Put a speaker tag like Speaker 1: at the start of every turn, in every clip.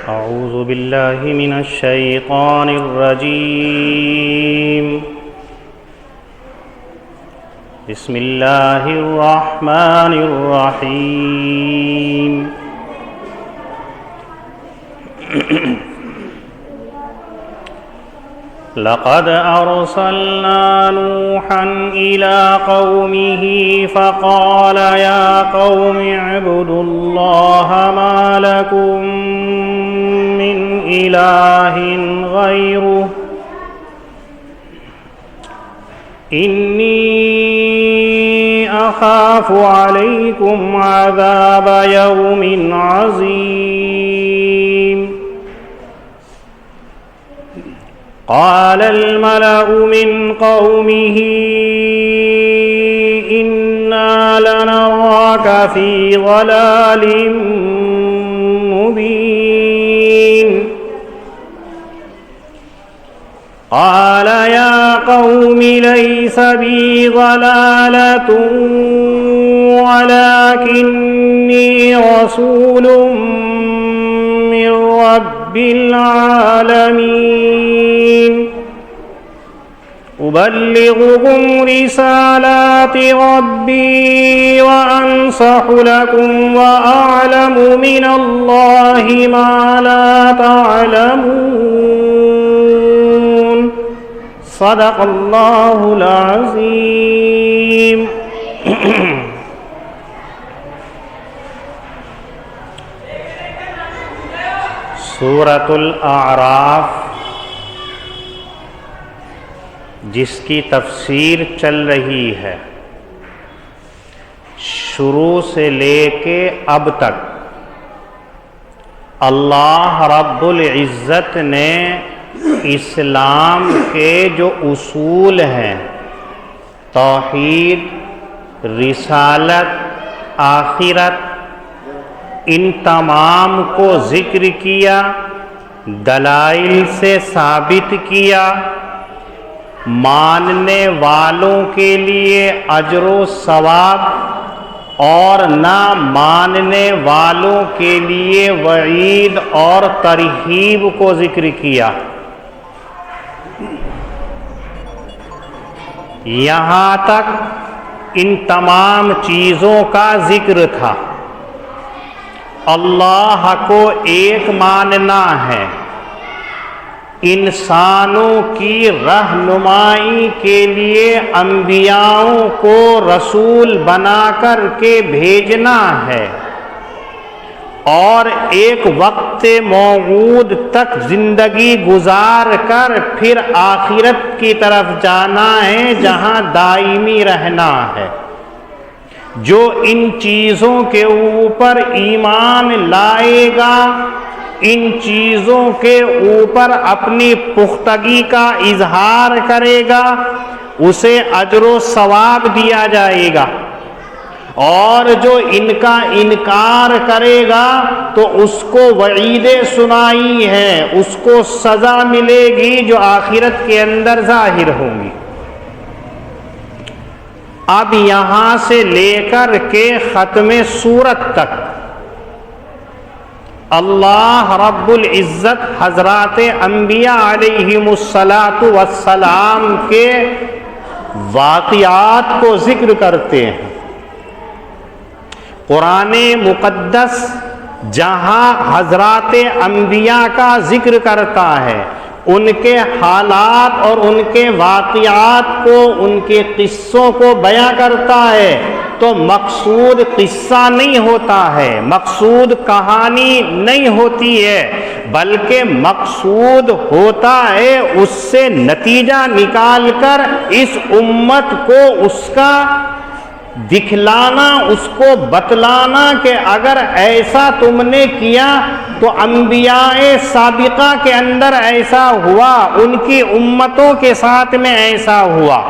Speaker 1: أعوذ بالله من الشيطان الرجيم. بسم الله الرحمن الرحيم. لقد أرسلنا نوحا إلى قومه فقال يا قوم اعبدوا الله ما لكم من إله غيره إني أخاف عليكم عذاب يوم عظيم. قال الملأ من قومه إنا لنراك في ضلال مبين. قال يا قوم ليس بي ضلالة ولكني رسول من رب العالمين أبلغكم رسالات ربي وأنصح لكم وأعلم من الله ما لا تعلمون. صدق الله العظيم. سورۃ الاعراف جس کی تفسیر چل رہی ہے شروع سے لے کے اب تک اللہ رب العزت نے اسلام کے جو اصول ہیں توحید، رسالت، آخرت، ان تمام کو ذکر کیا، دلائل سے ثابت کیا، ماننے والوں کے لیے اجر و ثواب اور نہ ماننے والوں کے لیے وعید اور ترہیب کو ذکر کیا. یہاں تک ان تمام چیزوں کا ذکر تھا. اللہ کو ایک ماننا ہے، انسانوں کی رہنمائی کے لیے انبیاءوں کو رسول بنا کر کے بھیجنا ہے، اور ایک وقت موعود تک زندگی گزار کر پھر آخرت کی طرف جانا ہے جہاں دائمی رہنا ہے. جو ان چیزوں کے اوپر ایمان لائے گا، ان چیزوں کے اوپر اپنی پختگی کا اظہار کرے گا، اسے اجر و ثواب دیا جائے گا، اور جو ان کا انکار کرے گا تو اس کو وعیدیں سنائی ہیں، اس کو سزا ملے گی جو آخرت کے اندر ظاہر ہوں گی. اب یہاں سے لے کر کے ختم سورت تک اللہ رب العزت حضرات انبیاء علیہم السلام کے واقعات کو ذکر کرتے ہیں. قرآن مقدس جہاں حضرات انبیاء کا ذکر کرتا ہے، ان کے حالات اور ان کے واقعات کو، ان کے قصوں کو بیان کرتا ہے، تو مقصود قصہ نہیں ہوتا ہے، مقصود کہانی نہیں ہوتی ہے، بلکہ مقصود ہوتا ہے اس سے نتیجہ نکال کر اس امت کو اس کا دکھلانا، اس کو بتلانا کہ اگر ایسا تم نے کیا تو انبیاء سابقہ کے اندر ایسا ہوا، ان کی امتوں کے ساتھ میں ایسا ہوا.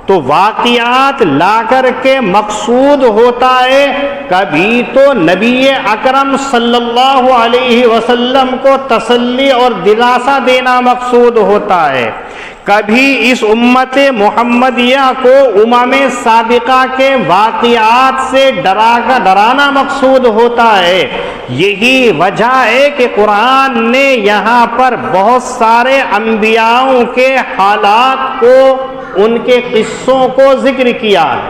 Speaker 1: تو واقعات لا کر کے مقصود ہوتا ہے کبھی تو نبی اکرم صلی اللہ علیہ وسلم کو تسلی اور دلاسا دینا مقصود ہوتا ہے، کبھی اس امت محمدیہ کو امم سابقہ کے واقعات سے ڈرانا مقصود ہوتا ہے. یہی وجہ ہے کہ قرآن نے یہاں پر بہت سارے انبیاءوں کے حالات کو، ان کے قصوں کو ذکر کیا ہے.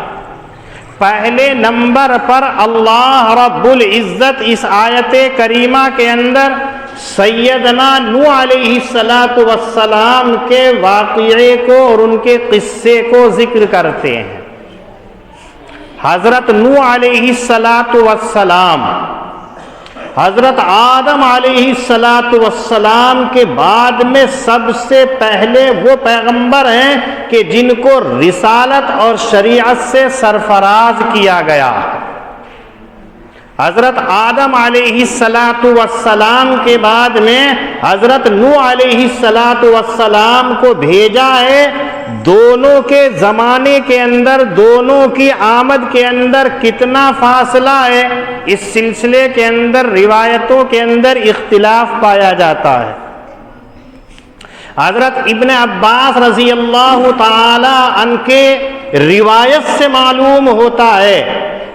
Speaker 1: پہلے نمبر پر اللہ رب العزت اس آیت کریمہ کے اندر سیدنا نوح علیہ السلام کے واقعے کو اور ان کے قصے کو ذکر کرتے ہیں. حضرت نوح علیہ السلام حضرت آدم علیہ السلام کے بعد میں سب سے پہلے وہ پیغمبر ہیں کہ جن کو رسالت اور شریعت سے سرفراز کیا گیا. حضرت آدم علیہ السلام کے بعد میں حضرت نوح علیہ السلام کو بھیجا ہے. دونوں کے زمانے کے اندر، دونوں کی آمد کے اندر کتنا فاصلہ ہے، اس سلسلے کے اندر روایتوں کے اندر اختلاف پایا جاتا ہے. حضرت ابن عباس رضی اللہ تعالی عنہ کے روایت سے معلوم ہوتا ہے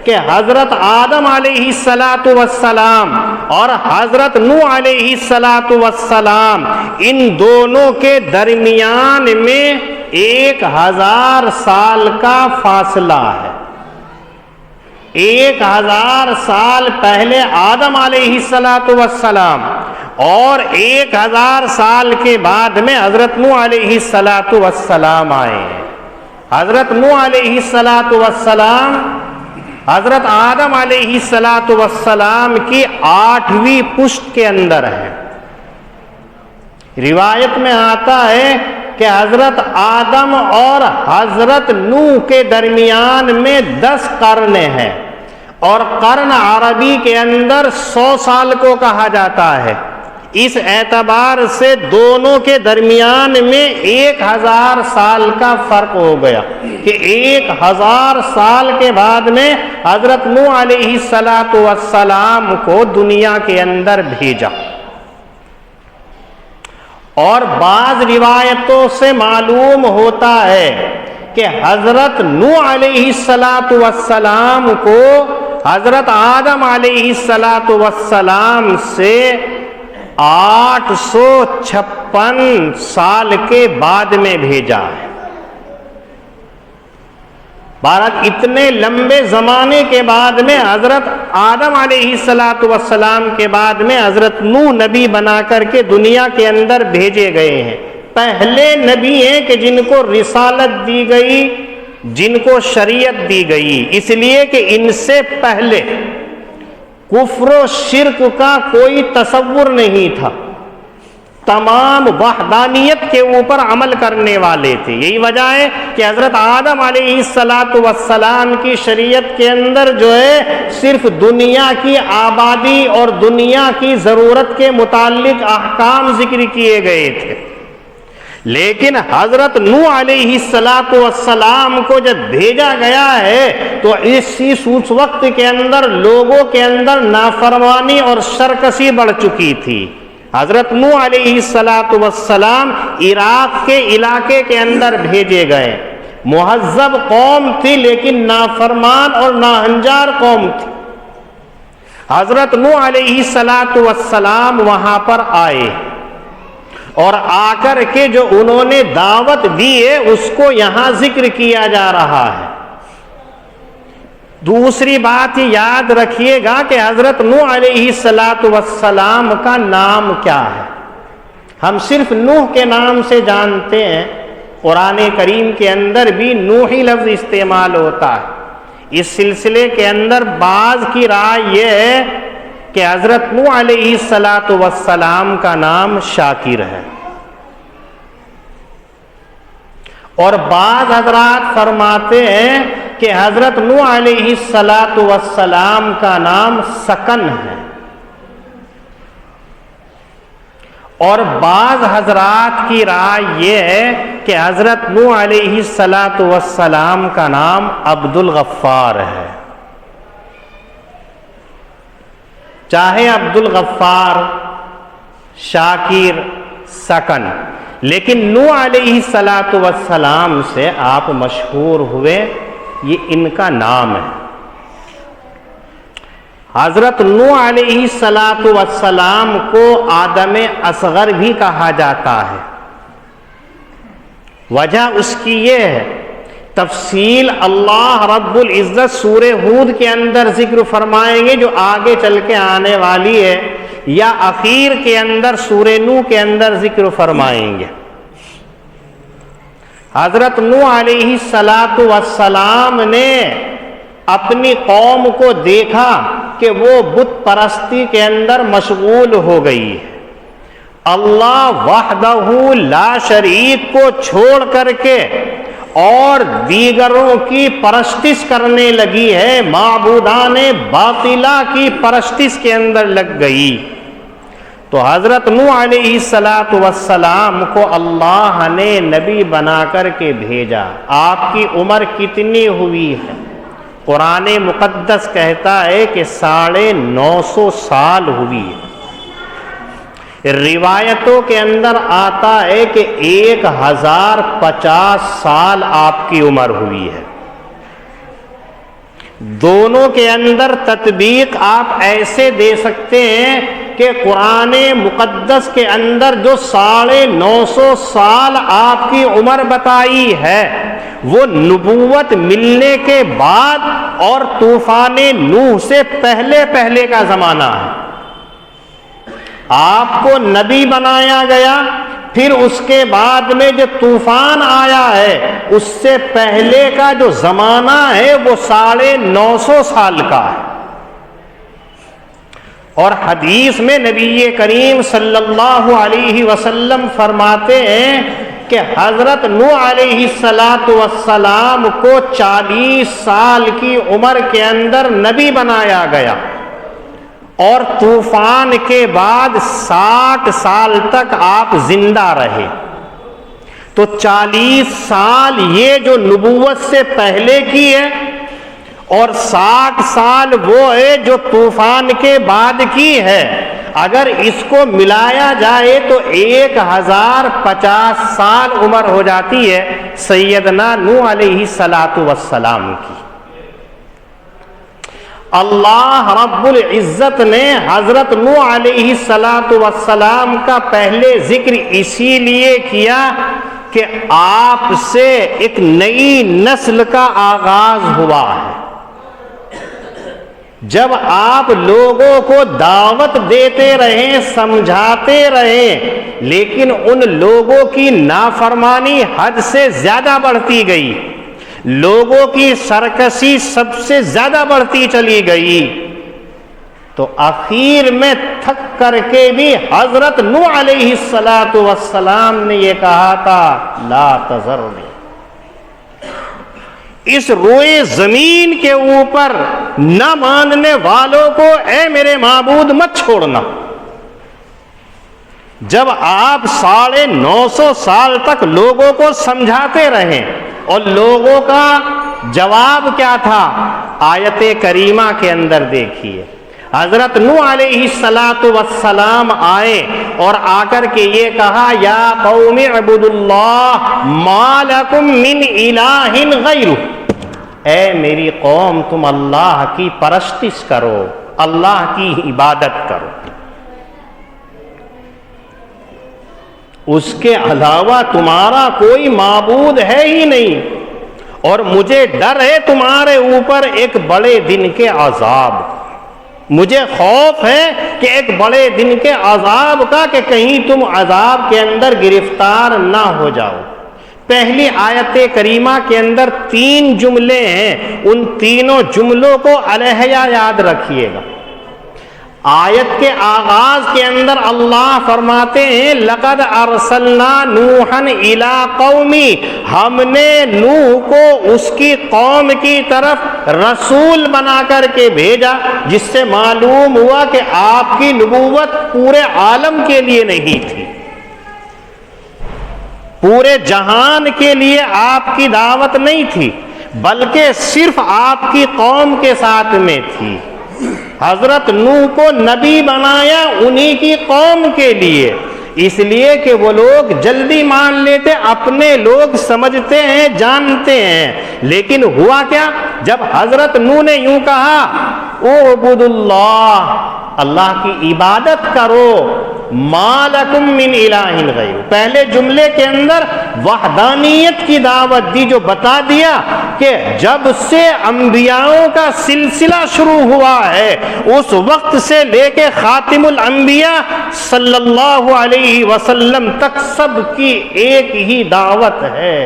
Speaker 1: کہ حضرت آدم علیہ السلام اور حضرت نوح علیہ السلام ان دونوں کے درمیان میں 1000 سال کا فاصلہ ہے. 1000 سال پہلے آدم علیہ السلام اور 1000 سال کے بعد میں حضرت نوح علیہ السلام آئے ہیں. حضرت نوح علیہ السلام حضرت آدم علیہ السلام کی 8ویں پشت کے اندر ہے. روایت میں آتا ہے کہ حضرت آدم اور حضرت نوح کے درمیان میں 10 قرن ہیں، اور قرن عربی کے اندر 100 سال کو کہا جاتا ہے. اس اعتبار سے دونوں کے درمیان میں 1000 سال کا فرق ہو گیا کہ 1000 سال کے بعد میں حضرت نوح علیہ السلام کو دنیا کے اندر بھیجا. اور بعض روایتوں سے معلوم ہوتا ہے کہ حضرت نوح علیہ السلام کو حضرت آدم علیہ السلام سے 856 سال کے بعد میں بھیجا ہے. بہرحال اتنے لمبے زمانے کے بعد میں حضرت آدم علیہ السلام کے بعد میں حضرت نوح نبی بنا کر کے دنیا کے اندر بھیجے گئے ہیں. پہلے نبی ہیں کہ جن کو رسالت دی گئی، جن کو شریعت دی گئی، اس لیے کہ ان سے پہلے کفر و شرک کا کوئی تصور نہیں تھا. تمام وحدانیت کے اوپر عمل کرنے والے تھے. یہی وجہ ہے کہ حضرت آدم علیہ السلام کی شریعت کے اندر جو ہے صرف دنیا کی آبادی اور دنیا کی ضرورت کے متعلق احکام ذکر کیے گئے تھے. لیکن حضرت نوح علیہ السلام کو جب بھیجا گیا ہے تو اس وقت کے اندر لوگوں کے اندر نافرمانی اور سرکشی بڑھ چکی تھی. حضرت نوح علیہ السلام عراق کے علاقے کے اندر بھیجے گئے. مہذب قوم تھی لیکن نافرمان اور ناہنجار قوم تھی. حضرت نوح علیہ السلام وہاں پر آئے اور آ کر کے جو انہوں نے دعوت دی ہے اس کو یہاں ذکر کیا جا رہا ہے. دوسری بات یاد رکھیے گا کہ حضرت نوح علیہ السلام کا نام کیا ہے. ہم صرف نوح کے نام سے جانتے ہیں. قرآن کریم کے اندر بھی نوحی لفظ استعمال ہوتا ہے. اس سلسلے کے اندر بعض کی رائے یہ ہے کہ حضرت نوح علیہ السلام کا نام شاکر ہے، اور بعض حضرات فرماتے ہیں کہ حضرت نوح علیہ السلام کا نام سکن ہے، اور بعض حضرات کی رائے یہ ہے کہ حضرت نوح علیہ السلام کا نام عبد الغفار ہے. چاہے عبد الغفار، شاکر، سکن، لیکن نوح علیہ السلام سے آپ مشہور ہوئے، یہ ان کا نام ہے۔ حضرت نوح علیہ السلام کو آدم اصغر بھی کہا جاتا ہے۔ وجہ اس کی یہ ہے، تفصیل اللہ رب العزت سورہ ہود کے اندر ذکر فرمائیں گے جو آگے چل کے آنے والی ہے، یا اخیر کے اندر سورہ نوح کے اندر ذکر فرمائیں گے۔ حضرت نوح علیہ السلام نے اپنی قوم کو دیکھا کہ وہ بت پرستی کے اندر مشغول ہو گئی ہے، اللہ وحدہ لا شریک کو چھوڑ کر کے اور دیگروں کی پرستش کرنے لگی ہے، معبودان باطلہ کی پرستش کے اندر لگ گئی۔ تو حضرت نوح علیہ السلام کو اللہ نے نبی بنا کر کے بھیجا۔ آپ کی عمر کتنی ہوئی ہے؟ قرآن مقدس کہتا ہے کہ 950 سال ہوئی ہے۔ روایتوں کے اندر آتا ہے کہ 1050 سال آپ کی عمر ہوئی ہے۔ دونوں کے اندر تطبیق آپ ایسے دے سکتے ہیں کہ قرآن مقدس کے اندر جو 950 سال آپ کی عمر بتائی ہے وہ نبوت ملنے کے بعد اور طوفان نوح سے پہلے کا زمانہ ہے۔ آپ کو نبی بنایا گیا، پھر اس کے بعد میں جو طوفان آیا ہے اس سے پہلے کا جو زمانہ ہے وہ 950 سال کا ہے۔ اور حدیث میں نبی کریم صلی اللہ علیہ وسلم فرماتے ہیں کہ حضرت نوح علیہ السلام کو 40 سال کی عمر کے اندر نبی بنایا گیا، اور طوفان کے بعد 60 سال تک آپ زندہ رہے۔ تو 40 سال یہ جو نبوت سے پہلے کی ہے، اور 60 سال وہ ہے جو طوفان کے بعد کی ہے۔ اگر اس کو ملایا جائے تو 1050 سال عمر ہو جاتی ہے سیدنا نوح علیہ السلام کی۔ اللہ رب العزت نے حضرت نوح علیہ السلام کا پہلے ذکر اسی لیے کیا کہ آپ سے ایک نئی نسل کا آغاز ہوا ہے۔ جب آپ لوگوں کو دعوت دیتے رہیں، سمجھاتے رہیں، لیکن ان لوگوں کی نافرمانی حد سے زیادہ بڑھتی گئی، لوگوں کی سرکشی سب سے زیادہ بڑھتی چلی گئی، تو آخر میں تھک کر کے بھی حضرت نوح علیہ السلام نے یہ کہا تھا لا تذرنی، اس روئے زمین کے اوپر نہ ماننے والوں کو اے میرے معبود مت چھوڑنا۔ جب آپ 950 سال تک لوگوں کو سمجھاتے رہے اور لوگوں کا جواب کیا تھا، آیت کریمہ کے اندر دیکھیے، حضرت نوح علیہ السلام آئے اور آ کر کے یہ کہا یا قوم اعبدوا اللہ ما لکم من الہ غیرہ، اے میری قوم تم اللہ کی پرستش کرو، اللہ کی عبادت کرو، اس کے علاوہ تمہارا کوئی معبود ہے ہی نہیں، اور مجھے ڈر ہے تمہارے اوپر ایک بڑے دن کے عذاب، مجھے خوف ہے کہ ایک بڑے دن کے عذاب کا کہ کہیں تم عذاب کے اندر گرفتار نہ ہو جاؤ۔ پہلی آیت کریمہ کے اندر 3 جملے ہیں، ان تینوں جملوں کو علیحدہ یاد رکھیے گا۔ آیت کے آغاز کے اندر اللہ فرماتے ہیں لقد ارسلنا نوحا الی قومی، ہم نے نوح کو اس کی قوم کی طرف رسول بنا کر کے بھیجا، جس سے معلوم ہوا کہ آپ کی نبوت پورے عالم کے لیے نہیں تھی، پورے جہان کے لیے آپ کی دعوت نہیں تھی، بلکہ صرف آپ کی قوم کے ساتھ میں تھی۔ حضرت نوح کو نبی بنایا انہی کی قوم کے لیے، اس لیے کہ وہ لوگ جلدی مان لیتے، اپنے لوگ سمجھتے ہیں، جانتے ہیں، لیکن ہوا کیا؟ جب حضرت نوح نے یوں کہا اعبد اللہ، اللہ کی عبادت کرو، ما لکم من الہ غیر، پہلے جملے کے اندر وحدانیت کی دعوت دی، جو بتا دیا کہ جب سے انبیاءوں کا سلسلہ شروع ہوا ہے اس وقت سے لے کے خاتم الانبیاء صلی اللہ علیہ وسلم تک سب کی ایک ہی دعوت ہے،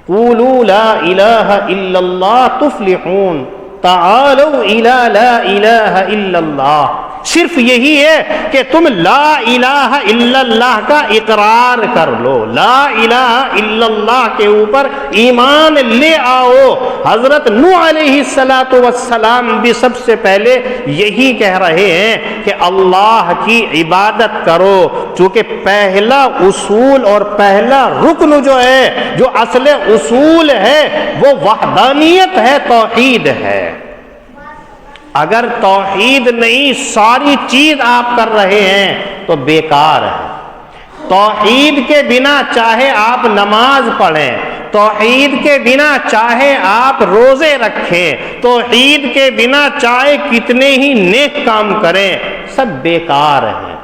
Speaker 1: قولوا لا الہ الا اللہ تفلحون، تعالوا الی لا الہ الا اللہ، صرف یہی ہے کہ تم لا الہ الا اللہ کا اقرار کر لو، لا الہ الا اللہ کے اوپر ایمان لے آؤ۔ حضرت نوح علیہ السلام بھی سب سے پہلے یہی کہہ رہے ہیں کہ اللہ کی عبادت کرو، چونکہ پہلا اصول اور پہلا رکن جو ہے، جو اصل اصول ہے، وہ وحدانیت ہے، توحید ہے۔ اگر توحید نہیں ساری چیز آپ کر رہے ہیں تو بیکار ہے۔ توحید کے بنا چاہے آپ نماز پڑھیں، توحید کے بنا چاہے آپ روزے رکھیں، توحید کے بنا چاہے کتنے ہی نیک کام کریں، سب بیکار ہیں۔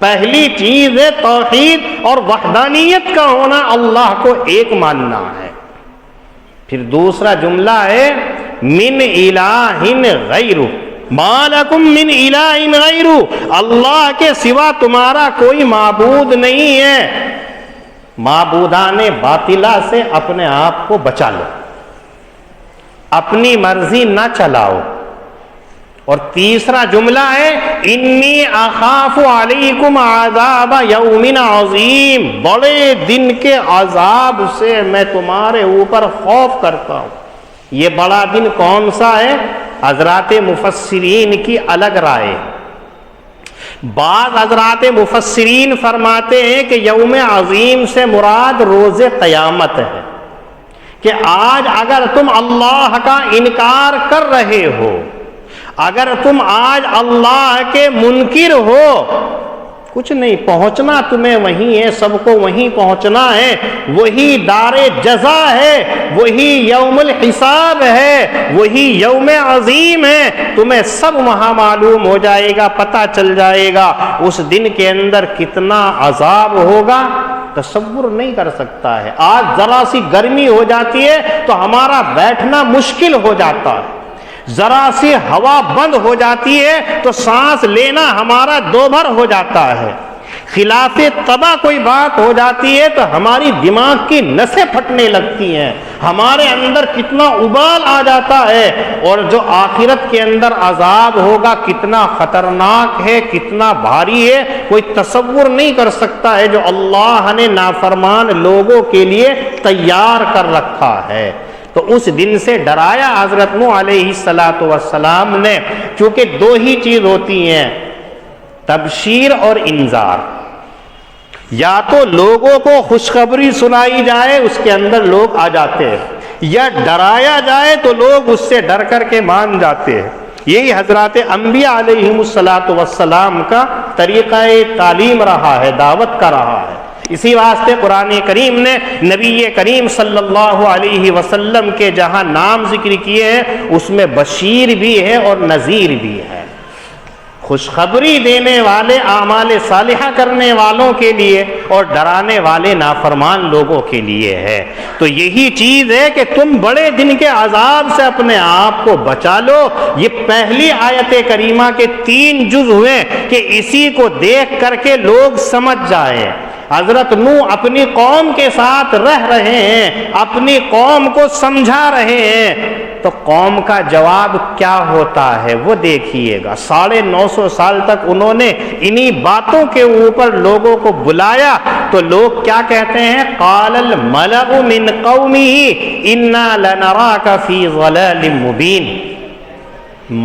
Speaker 1: پہلی چیز ہے توحید اور وحدانیت کا ہونا، اللہ کو ایک ماننا ہے۔ پھر دوسرا جملہ ہے من الہ غیر، ما لکم من الہ غیر، اللہ کے سوا تمہارا کوئی معبود نہیں ہے۔ معبودان باطلہ سے اپنے آپ کو بچا لو، اپنی مرضی نہ چلاؤ۔ اور تیسرا جملہ ہے انی اخاف علیکم عذاب یوم عظیم، بڑے دن کے عذاب سے میں تمہارے اوپر خوف کرتا ہوں۔ یہ بڑا دن کون سا ہے؟ حضرات مفسرین کی الگ رائے۔ بعض حضرات مفسرین فرماتے ہیں کہ یوم عظیم سے مراد روز قیامت ہے، کہ آج اگر تم اللہ کا انکار کر رہے ہو، اگر تم آج اللہ کے منکر ہو، کچھ نہیں، پہنچنا تمہیں وہیں ہے، سب کو وہیں پہنچنا ہے، وہی دار جزا ہے، وہی یوم الحساب ہے، وہی یوم عظیم ہے، تمہیں سب وہاں معلوم ہو جائے گا، پتہ چل جائے گا۔ اس دن کے اندر کتنا عذاب ہوگا تصور نہیں کر سکتا ہے۔ آج ذرا سی گرمی ہو جاتی ہے تو ہمارا بیٹھنا مشکل ہو جاتا ہے، ذرا سی ہوا بند ہو جاتی ہے تو سانس لینا ہمارا دوبھر ہو جاتا ہے، خلاف طبع کوئی بات ہو جاتی ہے تو ہماری دماغ کی نسیں پھٹنے لگتی ہیں، ہمارے اندر کتنا ابال آ جاتا ہے۔ اور جو آخرت کے اندر عذاب ہوگا کتنا خطرناک ہے، کتنا بھاری ہے، کوئی تصور نہیں کر سکتا ہے، جو اللہ نے نافرمان لوگوں کے لیے تیار کر رکھا ہے۔ تو اس دن سے ڈرایا حضرت نوح علیہ السلام نے، کیونکہ دو ہی چیز ہوتی ہیں، تبشیر اور انذار۔ یا تو لوگوں کو خوشخبری سنائی جائے، اس کے اندر لوگ آ جاتے ہیں، یا ڈرایا جائے تو لوگ اس سے ڈر کر کے مان جاتے ہیں۔ یہی حضرات انبیاء علیہم السلام کا طریقہ تعلیم رہا ہے، دعوت کا رہا ہے۔ اسی واسطے قرآن کریم نے نبی کریم صلی اللہ علیہ وسلم کے جہاں نام ذکر کیے ہیں اس میں بشیر بھی ہے اور نذیر بھی ہے، خوشخبری دینے والے، اعمال صالحہ کرنے والوں کے لیے اور ڈرانے والے نافرمان لوگوں کے لیے ہے۔ تو یہی چیز ہے کہ تم بڑے دن کے عذاب سے اپنے آپ کو بچا لو۔ یہ پہلی آیت کریمہ کے 3 جز ہوئے کہ اسی کو دیکھ کر کے لوگ سمجھ جائیں۔ حضرت نوح اپنی قوم کے ساتھ رہ رہے ہیں، اپنی قوم کو سمجھا رہے ہیں، تو قوم کا جواب کیا ہوتا ہے وہ دیکھیے گا۔ 950 سال تک انہوں نے انہی باتوں کے اوپر لوگوں کو بلایا تو لوگ کیا کہتے ہیں؟ قال الملأ من قومه انا لنراك في ضلال مبين۔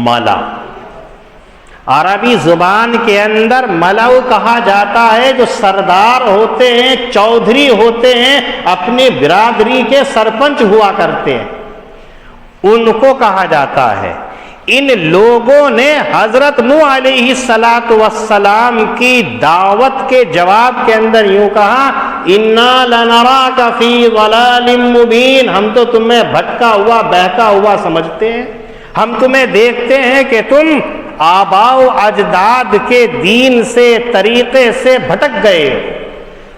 Speaker 1: ملا عربی زبان کے اندر ملأ کہا جاتا ہے جو سردار ہوتے ہیں، چودھری ہوتے ہیں، اپنی برادری کے سرپنچ ہوا کرتے ہیں، ان کو کہا جاتا ہے۔ ان لوگوں نے حضرت نوح علیہ السلام کی دعوت کے جواب کے اندر یوں کہا انا لنراک فی ضلال مبین، ہم تو تمہیں بھٹکا ہوا بہکا ہوا سمجھتے ہیں، ہم تمہیں دیکھتے ہیں کہ تم آباء و اجداد کے دین سے طریقے سے بھٹک گئے ہو۔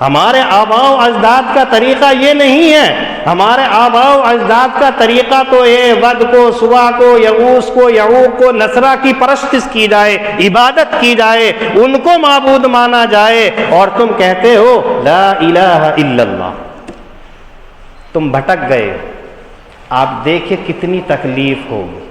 Speaker 1: ہمارے آباء و اجداد کا طریقہ یہ نہیں ہے، ہمارے آباء و اجداد کا طریقہ تو یہ ود کو، سوا کو، یغوث کو، یعوق کو، نصرہ کی پرستش کی جائے، عبادت کی جائے، ان کو معبود مانا جائے، اور تم کہتے ہو لا الہ الا اللہ۔ تم بھٹک گئے، آپ دیکھیں کتنی تکلیف ہوگی۔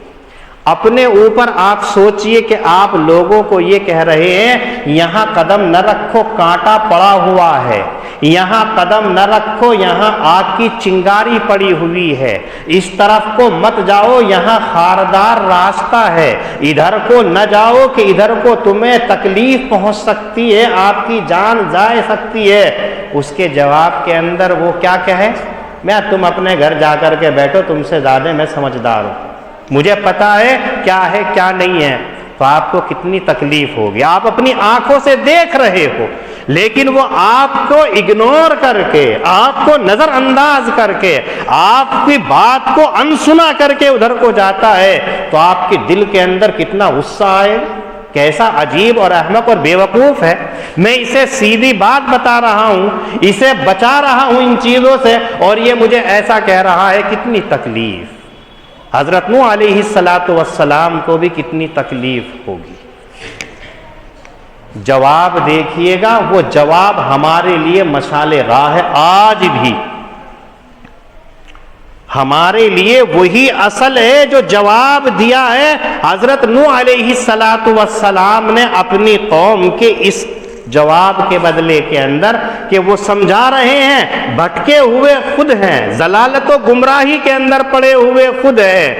Speaker 1: اپنے اوپر آپ سوچئے کہ آپ لوگوں کو یہ کہہ رہے ہیں یہاں قدم نہ رکھو کانٹا پڑا ہوا ہے، یہاں قدم نہ رکھو یہاں آگ کی چنگاری پڑی ہوئی ہے، اس طرف کو مت جاؤ یہاں خاردار راستہ ہے، ادھر کو نہ جاؤ کہ ادھر کو تمہیں تکلیف پہنچ سکتی ہے، آپ کی جان جا سکتی ہے۔ اس کے جواب کے اندر وہ کیا کہے، میں تم اپنے گھر جا کر کے بیٹھو، تم سے زیادہ میں سمجھدار ہوں، مجھے پتا ہے کیا نہیں ہے۔ تو آپ کو کتنی تکلیف ہوگی، آپ اپنی آنکھوں سے دیکھ رہے ہو، لیکن وہ آپ کو اگنور کر کے، آپ کو نظر انداز کر کے، آپ کی بات کو انسنا کر کے ادھر کو جاتا ہے، تو آپ کے دل کے اندر کتنا غصہ آئے، کیسا عجیب اور احمق اور بے وقوف ہے۔ میں اسے سیدھی بات بتا رہا ہوں، اسے بچا رہا ہوں ان چیزوں سے، اور یہ مجھے ایسا کہہ رہا ہے، کتنی تکلیف۔ حضرت نوح علیہ السلام کو بھی کتنی تکلیف ہوگی۔ جواب دیکھیے گا، وہ جواب ہمارے لیے مشعل راہ ہے، آج بھی ہمارے لیے وہی اصل ہے جو جواب دیا ہے حضرت نوح علیہ السلام نے اپنی قوم کے اس جواب کے بدلے کے اندر، کہ وہ سمجھا رہے ہیں بھٹکے ہوئے خود ہیں، ضلالت و گمراہی کے اندر پڑے ہوئے خود ہیں،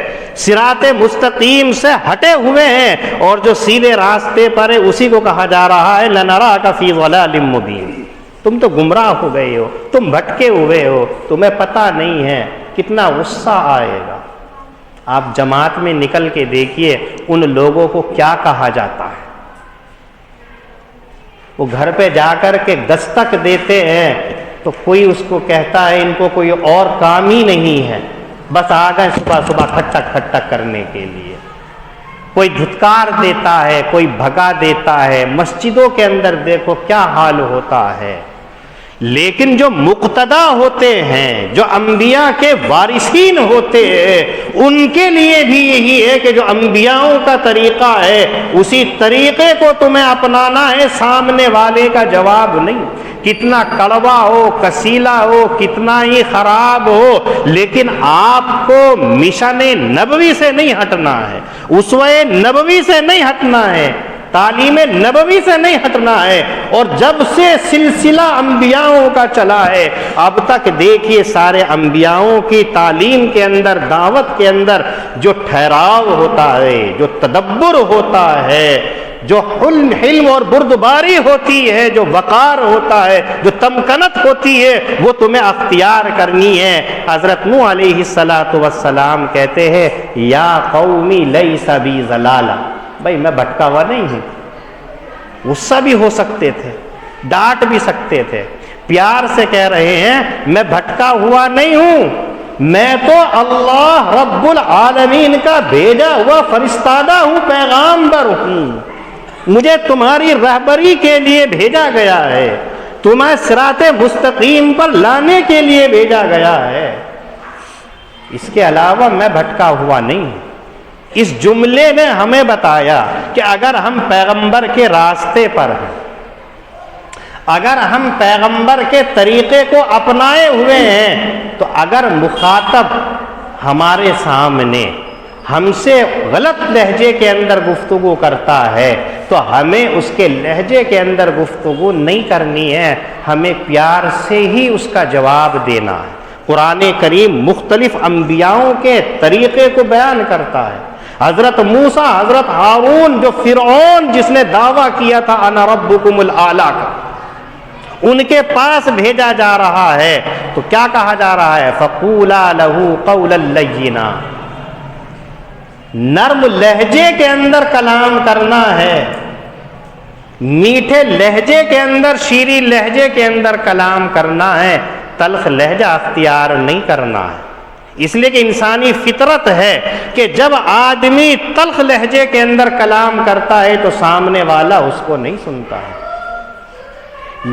Speaker 1: صراط مستقیم سے ہٹے ہوئے ہیں، اور جو سیدھے راستے پر ہے اسی کو کہا جا رہا ہے لنراک فی ضلال مبین۔ تم تو گمراہ ہو گئے ہو، تم بھٹکے ہوئے ہو، تمہیں پتہ نہیں ہے، کتنا غصہ آئے گا۔ آپ جماعت میں نکل کے دیکھیے ان لوگوں کو کیا کہا جاتا ہے۔ وہ گھر پہ جا کر کے دستک دیتے ہیں تو کوئی اس کو کہتا ہے ان کو کوئی اور کام ہی نہیں ہے، بس آ گئے صبح صبح کھٹک کھٹک کرنے کے لیے۔ کوئی دھتکار دیتا ہے، کوئی بھگا دیتا ہے۔ مسجدوں کے اندر دیکھو کیا حال ہوتا ہے۔ لیکن جو مقتدا ہوتے ہیں، جو انبیاء کے وارثین ہوتے ہیں، ان کے لیے بھی یہی ہے کہ جو انبیاءوں کا طریقہ ہے اسی طریقے کو تمہیں اپنانا ہے، سامنے والے کا جواب نہیں، کتنا کڑوا ہو، کسیلا ہو، کتنا ہی خراب ہو، لیکن آپ کو مشن نبوی سے نہیں ہٹنا ہے، اسوہ نبوی سے نہیں ہٹنا ہے، تعلیم نبوی سے نہیں ہٹنا ہے۔ اور جب سے سلسلہ انبیاءوں کا چلا ہے اب تک دیکھیے سارے انبیاءوں کی تعلیم کے اندر، دعوت کے اندر جو ٹھہراؤ ہوتا ہے، جو تدبر ہوتا ہے، جو حلم اور بردباری ہوتی ہے، جو وقار ہوتا ہے، جو تمکنت ہوتی ہے، وہ تمہیں اختیار کرنی ہے۔ حضرت نوح علیہ السلام کہتے ہیں یا قومی لیس بی ضلالہ، بھائی میں بھٹکا ہوا نہیں ہوں۔ غصہ بھی ہو سکتے تھے، ڈانٹ بھی سکتے تھے، پیار سے کہہ رہے ہیں میں بھٹکا ہوا نہیں ہوں، میں تو اللہ رب العالمین کا بھیجا ہوا فرستادہ ہوں، پیغامبر ہوں، مجھے تمہاری رہبری کے لیے بھیجا گیا ہے، تمہیں صراط مستقیم پر لانے کے لیے بھیجا گیا ہے، اس کے علاوہ میں بھٹکا ہوا نہیں ہوں۔ اس جملے نے ہمیں بتایا کہ اگر ہم پیغمبر کے راستے پر ہیں، اگر ہم پیغمبر کے طریقے کو اپنائے ہوئے ہیں، تو اگر مخاطب ہمارے سامنے ہم سے غلط لہجے کے اندر گفتگو کرتا ہے تو ہمیں اس کے لہجے کے اندر گفتگو نہیں کرنی ہے، ہمیں پیار سے ہی اس کا جواب دینا ہے۔ قرآن کریم مختلف انبیاؤں کے طریقے کو بیان کرتا ہے۔ حضرت موسیٰ، حضرت ہارون، جو فرعون جس نے دعویٰ کیا تھا انا ربکم الاعلیٰ کا، ان کے پاس بھیجا جا رہا ہے تو کیا کہا جا رہا ہے فقولا لہ قولا لینا، نرم لہجے کے اندر کلام کرنا ہے، میٹھے لہجے کے اندر، شیریں لہجے کے اندر کلام کرنا ہے، تلخ لہجہ اختیار نہیں کرنا ہے۔ اس لیے کہ انسانی فطرت ہے کہ جب آدمی تلخ لہجے کے اندر کلام کرتا ہے تو سامنے والا اس کو نہیں سنتا ہے۔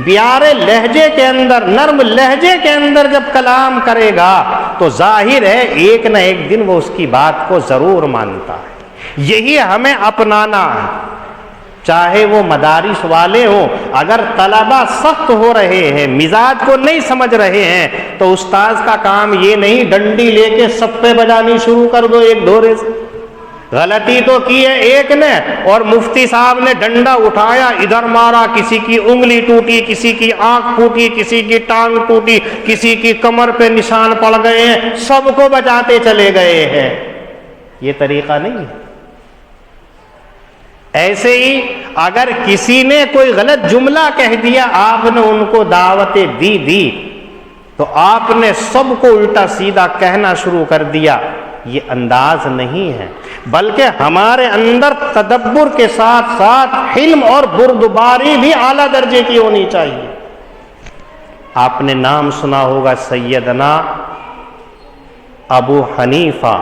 Speaker 1: پیارے لہجے کے اندر، نرم لہجے کے اندر جب کلام کرے گا تو ظاہر ہے ایک نہ ایک دن وہ اس کی بات کو ضرور مانتا ہے۔ یہی ہمیں اپنانا ہے، چاہے وہ مدارس والے ہوں۔ اگر طلبہ سخت ہو رہے ہیں، مزاج کو نہیں سمجھ رہے ہیں، تو استاذ کا کام یہ نہیں ڈنڈی لے کے سپے بجانی شروع کر دو ایک دھورے سے۔ غلطی تو کی ہے ایک نے، اور مفتی صاحب نے ڈنڈا اٹھایا، ادھر مارا، کسی کی انگلی ٹوٹی، کسی کی آنکھ پھوٹی، کسی کی ٹانگ ٹوٹی، کسی کی کمر پہ نشان پڑ گئے ہیں، سب کو بچاتے چلے گئے ہیں۔ یہ طریقہ نہیں ہے۔ ایسے ہی اگر کسی نے کوئی غلط جملہ کہہ دیا، آپ نے ان کو دعوتیں دی تو آپ نے سب کو الٹا سیدھا کہنا شروع کر دیا، یہ انداز نہیں ہے، بلکہ ہمارے اندر تدبر کے ساتھ ساتھ حلم اور بردباری بھی اعلیٰ درجے کی ہونی چاہیے۔ آپ نے نام سنا ہوگا سیدنا ابو حنیفہ،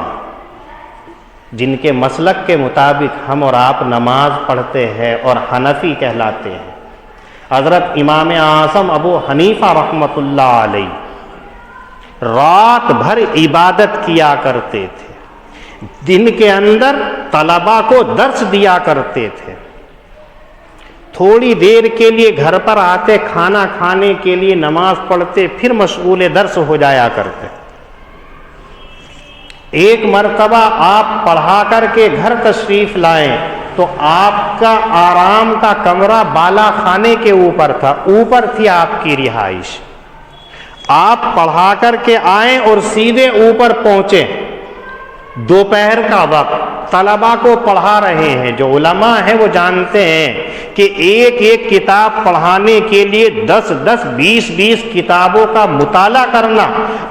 Speaker 1: جن کے مسلک کے مطابق ہم اور آپ نماز پڑھتے ہیں اور حنفی کہلاتے ہیں۔ حضرت امام اعظم ابو حنیفہ رحمۃ اللہ علیہ رات بھر عبادت کیا کرتے تھے، دن کے اندر طلباء کو درس دیا کرتے تھے، تھوڑی دیر کے لیے گھر پر آتے، کھانا کھانے کے لیے نماز پڑھتے، پھر مشغول درس ہو جایا کرتے۔ ایک مرتبہ آپ پڑھا کر کے گھر تشریف لائیں تو آپ کا آرام کا کمرہ بالا خانے کے اوپر تھا، اوپر تھی آپ کی رہائش۔ آپ پڑھا کر کے آئیں اور سیدھے اوپر پہنچے، دوپہر کا وقت، طلباء کو پڑھا رہے ہیں۔ جو علماء ہیں وہ جانتے ہیں کہ ایک ایک کتاب پڑھانے کے لیے 10 20 کتابوں کا مطالعہ کرنا،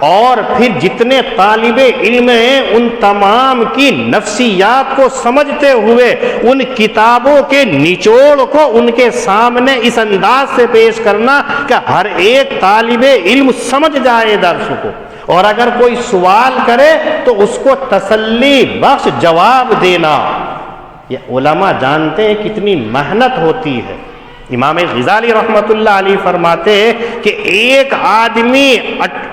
Speaker 1: اور پھر جتنے طالب علم ہیں ان تمام کی نفسیات کو سمجھتے ہوئے ان کتابوں کے نچوڑ کو ان کے سامنے اس انداز سے پیش کرنا کہ ہر ایک طالب علم سمجھ جائے درس کو، اور اگر کوئی سوال کرے تو اس کو تسلی بخش جواب دینا۔ یہ علماء جانتے ہیں کتنی محنت ہوتی ہے۔ امام غزالی رحمۃ اللہ علیہ فرماتے ہیں کہ ایک آدمی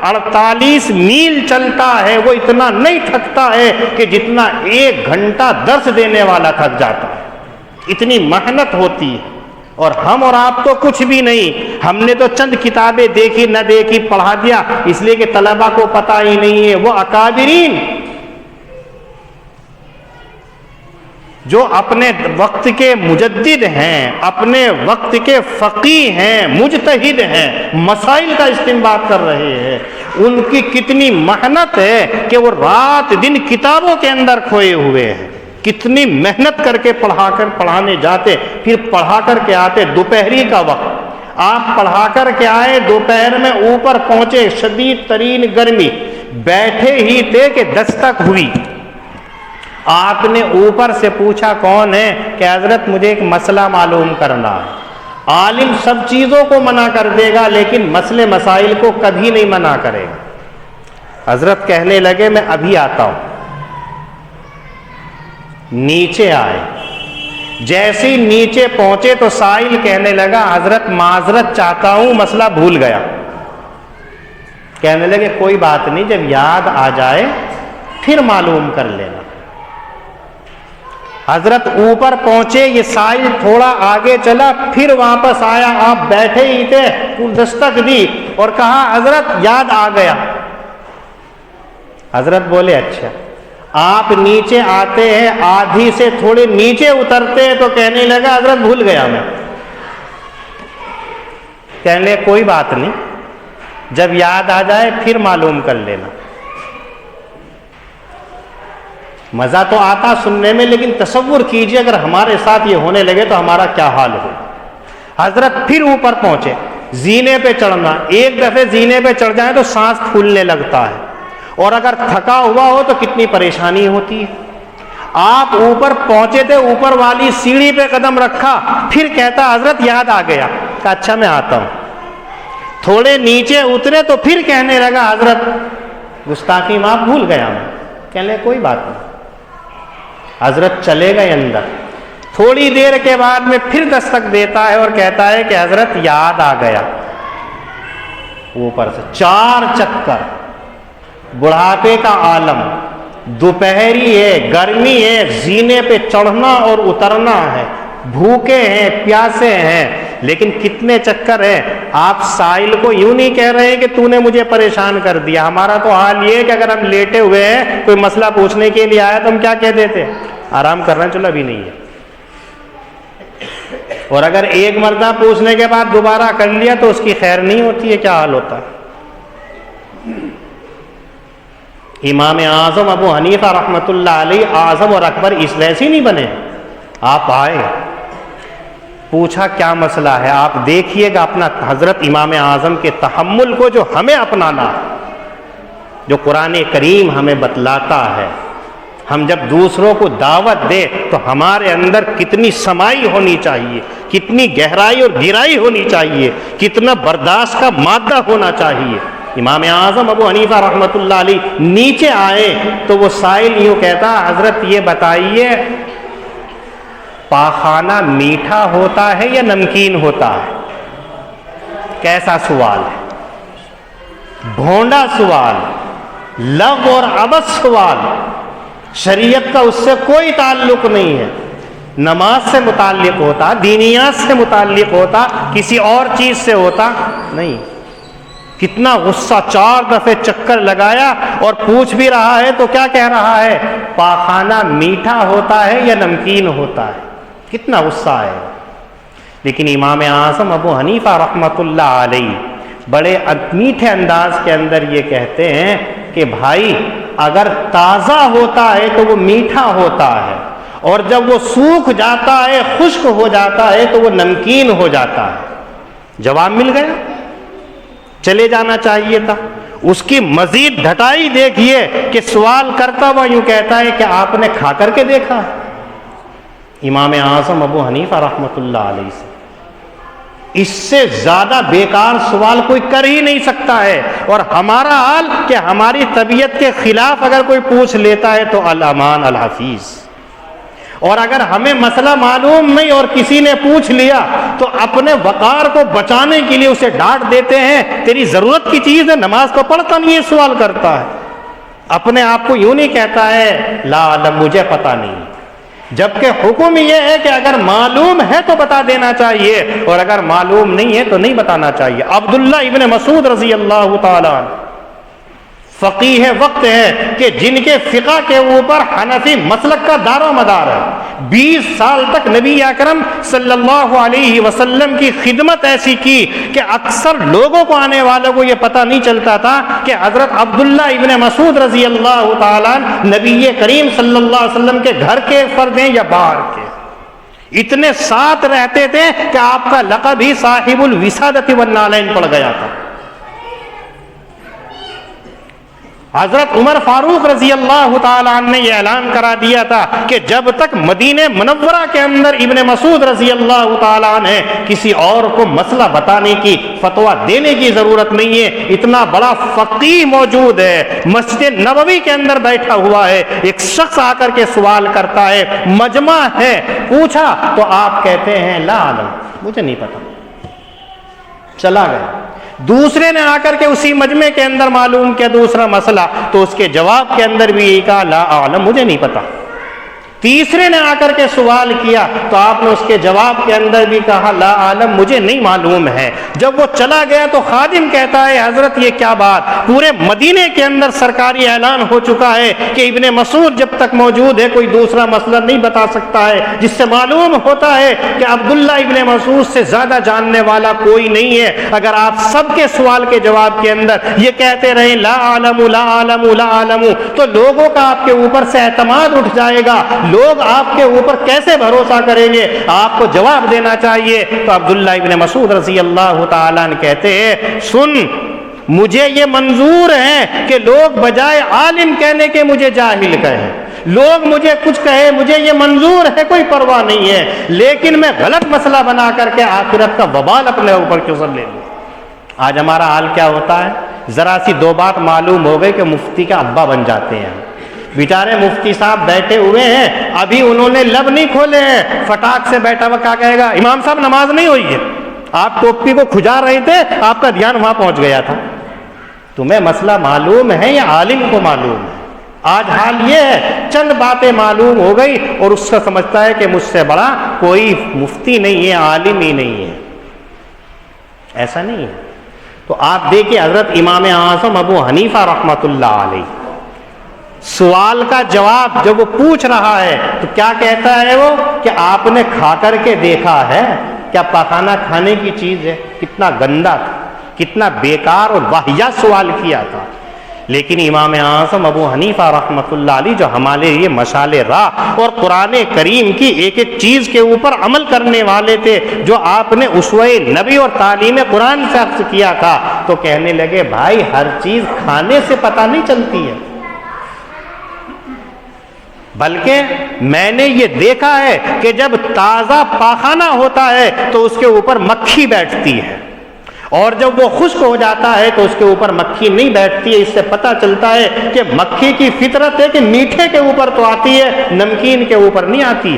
Speaker 1: 48 میل چلتا ہے، وہ اتنا نہیں تھکتا ہے کہ جتنا 1 گھنٹہ درس دینے والا تھک جاتا ہے۔ اتنی محنت ہوتی ہے، اور ہم اور آپ تو کچھ بھی نہیں، ہم نے تو چند کتابیں دیکھی نہ دیکھی پڑھا دیا، اس لیے کہ طلباء کو پتہ ہی نہیں ہے۔ وہ اکابرین جو اپنے وقت کے مجدد ہیں، اپنے وقت کے فقیہ ہیں، مجتہد ہیں، مسائل کا استنباط کر رہے ہیں، ان کی کتنی محنت ہے کہ وہ رات دن کتابوں کے اندر کھوئے ہوئے ہیں، کتنی محنت کر کے پڑھانے جاتے، پھر پڑھا کر کے آتے۔ دوپہری کا وقت آپ پڑھا کر کے آئے، دوپہر میں اوپر پہنچے، شدید ترین گرمی، بیٹھے ہی تھے کہ دستک ہوئی۔ آپ نے اوپر سے پوچھا کون ہے؟ کہ حضرت مجھے ایک مسئلہ معلوم کرنا ہے۔ عالم سب چیزوں کو منع کر دے گا لیکن مسئلے مسائل کو کبھی نہیں منع کرے گا۔ حضرت کہنے لگے میں ابھی آتا ہوں۔ نیچے آئے، جیسے ہی نیچے پہنچے تو سائل کہنے لگا حضرت معذرت چاہتا ہوں، مسئلہ بھول گیا۔ کہنے لگے کوئی بات نہیں، جب یاد آ جائے پھر معلوم کر لینا۔ حضرت اوپر پہنچے، یہ سائل تھوڑا آگے چلا، پھر واپس آیا، آپ بیٹھے ہی تھے، دستک دی اور کہا حضرت یاد آ گیا۔ حضرت بولے اچھا۔ آپ نیچے آتے ہیں، آدھی سے تھوڑے نیچے اترتے ہیں تو کہنے لگا حضرت بھول گیا میں۔ کہنے لگے کوئی بات نہیں، جب یاد آ جائے پھر معلوم کر لینا۔ مزہ تو آتا سننے میں، لیکن تصور کیجئے اگر ہمارے ساتھ یہ ہونے لگے تو ہمارا کیا حال ہو۔ حضرت پھر اوپر پہنچے، زینے پہ چڑھنا، ایک دفعہ زینے پہ چڑھ جائیں تو سانس پھولنے لگتا ہے، اور اگر تھکا ہوا ہو تو کتنی پریشانی ہوتی ہے۔ آپ اوپر پہنچے تھے، اوپر والی سیڑھی پہ قدم رکھا، پھر کہتا حضرت یاد آ گیا، کہا اچھا میں آتا ہوں۔ تھوڑے نیچے اترے تو پھر کہنے لگا حضرت گستاخی معاف، بھول گیا میں۔ کہنے لگے کوئی بات نہیں۔ حضرت چلے گئے اندر، تھوڑی دیر کے بعد میں پھر دستک دیتا ہے اور کہتا ہے کہ حضرت یاد آ گیا۔ اوپر سے 4 چکر، بڑھاپے کا عالم، دوپہری ہے، گرمی ہے، زینے پہ چڑھنا اور اترنا ہے، بھوکے ہیں، پیاسے ہیں، لیکن کتنے چکر ہیں۔ آپ سائل کو یوں نہیں کہہ رہے ہیں کہ تو نے مجھے پریشان کر دیا۔ ہمارا تو حال یہ ہے کہ اگر ہم لیٹے ہوئے ہیں، کوئی مسئلہ پوچھنے کے لیے آیا تو ہم کیا کہہ دیتے؟ آرام کرنا، چلو ابھی نہیں ہے۔ اور اگر ایک مرتبہ پوچھنے کے بعد دوبارہ کر لیا تو اس کی خیر نہیں ہوتی ہے، کیا حال ہوتا ہے؟ امام اعظم ابو حنیفہ رحمۃ اللہ علیہ اعظم اور اکبر اس ویسے نہیں بنے۔ آپ آئے، پوچھا کیا مسئلہ ہے؟ آپ دیکھیے گا اپنا حضرت امام اعظم کے تحمل کو جو ہمیں اپنانا، جو قرآن کریم ہمیں بتلاتا ہے۔ ہم جب دوسروں کو دعوت دے تو ہمارے اندر کتنی سمائی ہونی چاہیے، کتنی گہرائی اور گہرائی ہونی چاہیے، کتنا برداشت کا مادہ ہونا چاہیے۔ امام اعظم ابو حنیفہ رحمۃ اللہ علیہ نیچے آئے تو وہ سائل یوں کہتا حضرت یہ بتائیے پاخانہ میٹھا ہوتا ہے یا نمکین ہوتا ہے؟ کیسا سوال ہے، بھونڈا سوال، لغو اور عبث سوال، شریعت کا اس سے کوئی تعلق نہیں ہے۔ نماز سے متعلق ہوتا، دینیات سے متعلق ہوتا، کسی اور چیز سے ہوتا نہیں۔ کتنا غصہ، 4 دفعے چکر لگایا اور پوچھ بھی رہا ہے تو کیا کہہ رہا ہے؟ پاخانہ میٹھا ہوتا ہے یا نمکین ہوتا ہے؟ کتنا غصہ ہے۔ لیکن امام اعظم ابو حنیفہ رحمۃ اللہ علیہ بڑے میٹھے انداز کے اندر یہ کہتے ہیں کہ بھائی اگر تازہ ہوتا ہے تو وہ میٹھا ہوتا ہے، اور جب وہ سوکھ جاتا ہے، خشک ہو جاتا ہے تو وہ نمکین ہو جاتا ہے۔ جواب مل گیا، چلے جانا چاہیے تھا۔ اس کی مزید ڈھٹائی دیکھیے کہ سوال کرتا ہوا یوں کہتا ہے کہ آپ نے کھا کر کے دیکھا؟ امام اعظم ابو حنیفہ رحمۃ اللہ علیہ سے اس سے زیادہ بیکار سوال کوئی کر ہی نہیں سکتا ہے۔ اور ہمارا حال کہ ہماری طبیعت کے خلاف اگر کوئی پوچھ لیتا ہے تو الامان الحفیظ، اور اگر ہمیں مسئلہ معلوم نہیں اور کسی نے پوچھ لیا تو اپنے وقار کو بچانے کے لیے اسے ڈانٹ دیتے ہیں، تیری ضرورت کی چیز ہے، نماز کو پڑھتا نہیں ہے، سوال کرتا ہے۔ اپنے آپ کو یوں نہیں کہتا ہے لا علم، مجھے پتہ نہیں، جبکہ حکم یہ ہے کہ اگر معلوم ہے تو بتا دینا چاہیے، اور اگر معلوم نہیں ہے تو نہیں بتانا چاہیے۔ عبداللہ ابن مسعود رضی اللہ تعالیٰ عنہ فقیہ وقت ہے کہ جن کے فقہ کے اوپر حنفی مسلک کا دار و مدار ہے۔ 20 سال تک نبی اکرم صلی اللہ علیہ وسلم کی خدمت ایسی کی کہ اکثر لوگوں کو، آنے والوں کو یہ پتہ نہیں چلتا تھا کہ حضرت عبداللہ ابن مسعود رضی اللہ تعالیٰ نبی کریم صلی اللہ علیہ وسلم کے گھر کے فرد ہیں یا باہر کے۔ اتنے ساتھ رہتے تھے کہ آپ کا لقب ہی صاحب الوسادۃ والنعلین پڑ گیا تھا۔ حضرت عمر فاروق رضی اللہ تعالیٰ عنہ نے یہ اعلان کرا دیا تھا کہ جب تک مدینہ منورہ کے اندر ابن مسعود رضی اللہ تعالیٰ عنہ کسی اور کو مسئلہ بتانے کی، فتویٰ دینے کی ضرورت نہیں ہے۔ اتنا بڑا فقیہ موجود ہے، مسجد نبوی کے اندر بیٹھا ہوا ہے، ایک شخص آ کر کے سوال کرتا ہے، مجمع ہے، پوچھا تو آپ کہتے ہیں لا علم، مجھے نہیں پتا، چلا گیا۔ دوسرے نے آ کر کے اسی مجمع کے اندر معلوم کیا دوسرا مسئلہ، تو اس کے جواب کے اندر بھی یہی کہا لا اعلم، مجھے نہیں پتا۔ تیسرے نے آ کر کے سوال کیا تو آپ نے اس کے جواب کے اندر بھی کہا لا عالم، مجھے نہیں معلوم ہے۔ جب وہ چلا گیا تو خادم کہتا ہے حضرت یہ کیا بات، پورے مدینے کے اندر سرکاری اعلان ہو چکا ہے کہ ابن مسعود جب تک موجود ہے کوئی دوسرا مسئلہ نہیں بتا سکتا ہے، جس سے معلوم ہوتا ہے کہ عبداللہ ابن مسعود سے زیادہ جاننے والا کوئی نہیں ہے۔ اگر آپ سب کے سوال کے جواب کے اندر یہ کہتے رہیں لا عالم لا عالم لا عالم، تو لوگوں کا آپ کے اوپر سے اعتماد اٹھ جائے گا، لوگ آپ کے اوپر کیسے بھروسہ کریں گے؟ آپ کو جواب دینا چاہیے۔ تو عبداللہ ابن مسعود رضی اللہ تعالیٰ عنہ کہتے ہیں سن، مجھے یہ منظور ہے کہ لوگ بجائے عالم کہنے کے مجھے جاہل کہیں، لوگ مجھے کچھ کہے، مجھے یہ منظور ہے، کوئی پرواہ نہیں ہے، لیکن میں غلط مسئلہ بنا کر کے آخرت کا وبال اپنے اوپر کیوں سب لے لوں۔ آج ہمارا حال کیا ہوتا ہے، ذرا سی دو بات معلوم ہو گئی کہ مفتی کا ابا بن جاتے ہیں۔ بیچارے مفتی صاحب بیٹھے ہوئے ہیں، ابھی انہوں نے لب نہیں کھولے ہیں، فٹاک سے بیٹھا ہوا کیا کہے گا، امام صاحب نماز نہیں ہوئی ہے، آپ ٹوپی کو کھجا رہے تھے، آپ کا دھیان وہاں پہنچ گیا تھا۔ تمہیں مسئلہ معلوم ہے یا عالم کو معلوم ہے؟ آج حال یہ ہے، چند باتیں معلوم ہو گئی اور اس کا سمجھتا ہے کہ مجھ سے بڑا کوئی مفتی نہیں ہے، عالم ہی نہیں ہے۔ ایسا نہیں ہے۔ تو آپ دیکھیں حضرت امام اعظم ابو حنیفہ رحمۃ اللہ علیہ، سوال کا جواب جب وہ پوچھ رہا ہے تو کیا کہتا ہے وہ کہ آپ نے کھا کر کے دیکھا ہے کیا پخانہ کھانے کی چیز ہے؟ کتنا گندا تھا، کتنا بیکار اور واہیات سوال کیا تھا۔ لیکن امام اعظم ابو حنیفہ رحمۃ اللہ علیہ جو ہمارے لیے مشعل راہ اور قرآن کریم کی ایک ایک چیز کے اوپر عمل کرنے والے تھے، جو آپ نے اسوہ نبی اور تعلیم قرآن سے اخذ کیا تھا، تو کہنے لگے بھائی ہر چیز کھانے سے پتہ نہیں چلتی ہے، بلکہ میں نے یہ دیکھا ہے کہ جب تازہ پاخانہ ہوتا ہے تو اس کے اوپر مکھی بیٹھتی ہے، اور جب وہ خشک ہو جاتا ہے تو اس کے اوپر مکھی نہیں بیٹھتی ہے۔ اس سے پتہ چلتا ہے کہ مکھی کی فطرت ہے کہ میٹھے کے اوپر تو آتی ہے، نمکین کے اوپر نہیں آتی۔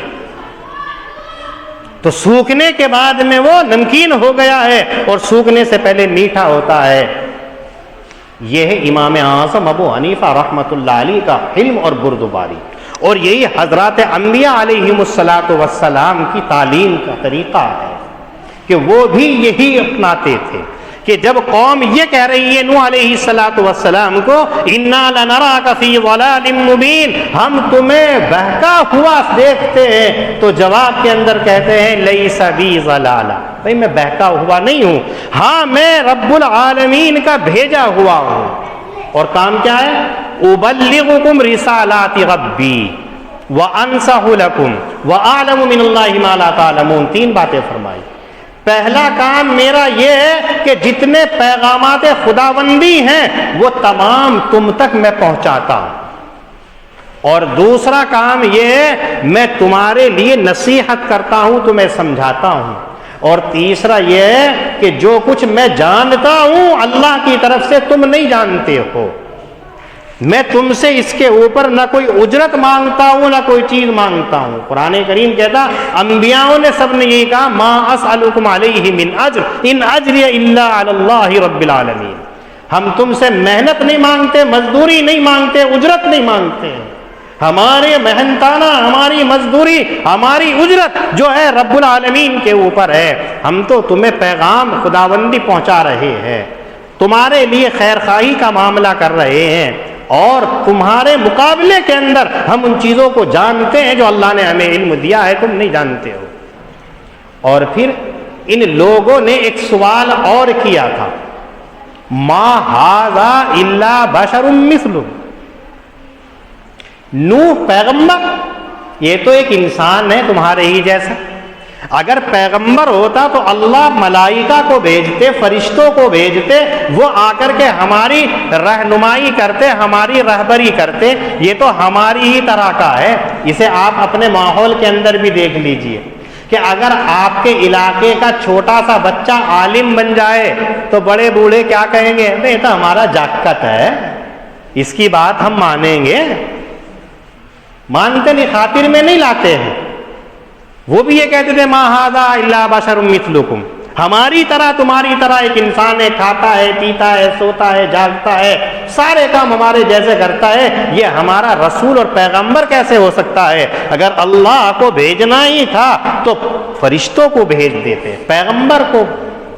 Speaker 1: تو سوکھنے کے بعد میں وہ نمکین ہو گیا ہے اور سوکھنے سے پہلے میٹھا ہوتا ہے۔ یہ ہے امام اعظم ابو حنیفہ رحمۃ اللہ علیہ کا علم اور بردباری، اور یہی حضرات انبیاء علیہم الصلاۃ والسلام کی تعلیم کا طریقہ ہے کہ وہ بھی یہی اپناتے تھے کہ جب قوم یہ کہہ رہی ہے نوح علیہ الصلاۃ والسلام کو انا لنراک فی ضلال مبین، ہم تمہیں بہکا ہوا دیکھتے ہیں، تو جواب کے اندر کہتے ہیں لیس بی ضلالہ، بھئی میں بہکا ہوا نہیں ہوں، ہاں میں رب العالمین کا بھیجا ہوا ہوں، اور کام کیا ہے، ابلغکم رسالات ربی وانصح لکم واعلم من اللہ ما لا تعلمون۔ تین باتیں فرمائی۔ پہلا کام میرا یہ ہے کہ جتنے پیغامات خداوندی ہیں وہ تمام تم تک میں پہنچاتا ہوں، اور دوسرا کام یہ ہے میں تمہارے لیے نصیحت کرتا ہوں، تمہیں سمجھاتا ہوں، اور تیسرا یہ ہے کہ جو کچھ میں جانتا ہوں اللہ کی طرف سے تم نہیں جانتے ہو، میں تم سے اس کے اوپر نہ کوئی اجرت مانگتا ہوں نہ کوئی چیز مانگتا ہوں۔ قرآن کریم کہتا انبیاءوں نے سب نے یہی کہا ما اسألکم علیہ من اجر ان اجری الا علی اللہ رب العالمین، ہم تم سے محنت نہیں مانگتے، مزدوری نہیں مانگتے، اجرت نہیں مانگتے، ہمارے محنتانہ، ہماری مزدوری، ہماری اجرت جو ہے رب العالمین کے اوپر ہے، ہم تو تمہیں پیغام خداوندی پہنچا رہے ہیں، تمہارے لیے خیر خواہی کا معاملہ کر رہے ہیں، اور تمہارے مقابلے کے اندر ہم ان چیزوں کو جانتے ہیں جو اللہ نے ہمیں علم دیا ہے، تم نہیں جانتے ہو۔ اور پھر ان لوگوں نے ایک سوال اور کیا تھا، ما ھذا الا بشر مثلکم، نوح پیغمبر، یہ تو ایک انسان ہے تمہارے ہی جیسا، اگر پیغمبر ہوتا تو اللہ ملائکہ کو بھیجتے، فرشتوں کو بھیجتے، وہ آ کر کے ہماری رہنمائی کرتے، ہماری رہبری کرتے، یہ تو ہماری ہی طرح کا ہے۔ اسے آپ اپنے ماحول کے اندر بھی دیکھ لیجئے کہ اگر آپ کے علاقے کا چھوٹا سا بچہ عالم بن جائے تو بڑے بوڑھے کیا کہیں گے، یہ تو ہمارا جاکت ہے، اس کی بات ہم مانیں گے، مانتے نہیں، خاطر میں نہیں لاتے ہیں۔ وہ بھی یہ کہتے تھے ما ھذا الا بشر مثلکم، ہماری طرح تمہاری طرح ایک انسان ہے، کھاتا ہے، پیتا ہے، سوتا ہے، جاگتا ہے، سارے کام ہمارے جیسے کرتا ہے، یہ ہمارا رسول اور پیغمبر کیسے ہو سکتا ہے؟ اگر اللہ کو بھیجنا ہی تھا تو فرشتوں کو بھیج دیتے، پیغمبر کو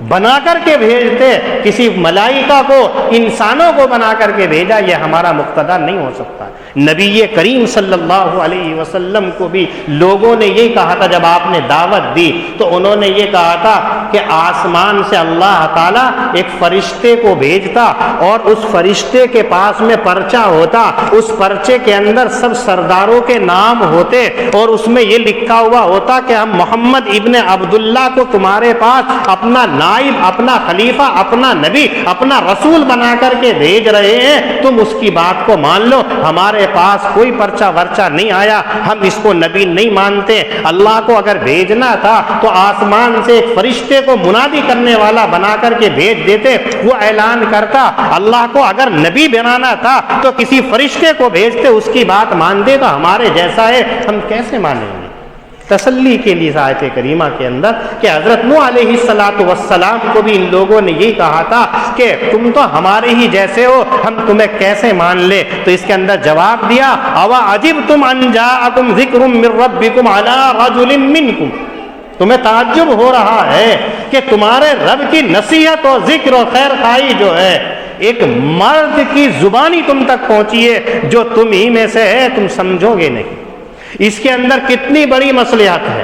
Speaker 1: بنا کر کے بھیجتے، کسی ملائکہ کو، انسانوں کو بنا کر کے بھیجا، یہ ہمارا مقتدر نہیں ہو سکتا۔ نبی کریم صلی اللہ علیہ وسلم کو بھی لوگوں نے یہ کہا تھا، جب آپ نے دعوت دی تو انہوں نے یہ کہا تھا کہ آسمان سے اللہ تعالیٰ ایک فرشتے کو بھیجتا اور اس فرشتے کے پاس میں پرچہ ہوتا، اس پرچے کے اندر سب سرداروں کے نام ہوتے اور اس میں یہ لکھا ہوا ہوتا کہ ہم محمد ابن عبداللہ کو تمہارے پاس اپنا نام نائب، اپنا خلیفہ، اپنا نبی، اپنا رسول بنا کر کے بھیج رہے ہیں، تم اس کی بات کو مان لو۔ ہمارے پاس کوئی پرچہ ورچہ نہیں آیا، ہم اس کو نبی نہیں مانتے۔ اللہ کو اگر بھیجنا تھا تو آسمان سے ایک فرشتے کو منادی کرنے والا بنا کر کے بھیج دیتے، وہ اعلان کرتا۔ اللہ کو اگر نبی بنانا تھا تو کسی فرشتے کو بھیجتے، اس کی بات مان دے تو ہمارے جیسا ہے، ہم کیسے مانیں گے؟ تسلی کے لیے آیت کریمہ کے اندر کہ حضرت نوح علیہ السلام کو بھی ان لوگوں نے یہی کہا تھا کہ تم تو ہمارے ہی جیسے ہو، ہم تمہیں کیسے مان لے؟ تو اس کے اندر جواب دیا، اوا عجبتم ان جاءکم ذکر من ربکم علی رجل منکم، تمہیں تعجب ہو رہا ہے کہ تمہارے رب کی نصیحت اور ذکر اور خیر خواہی جو ہے ایک مرد کی زبانی تم تک پہنچی ہے جو تم ہی میں سے ہے، تم سمجھو گے نہیں۔ اس کے اندر کتنی بڑی مصلحت ہے۔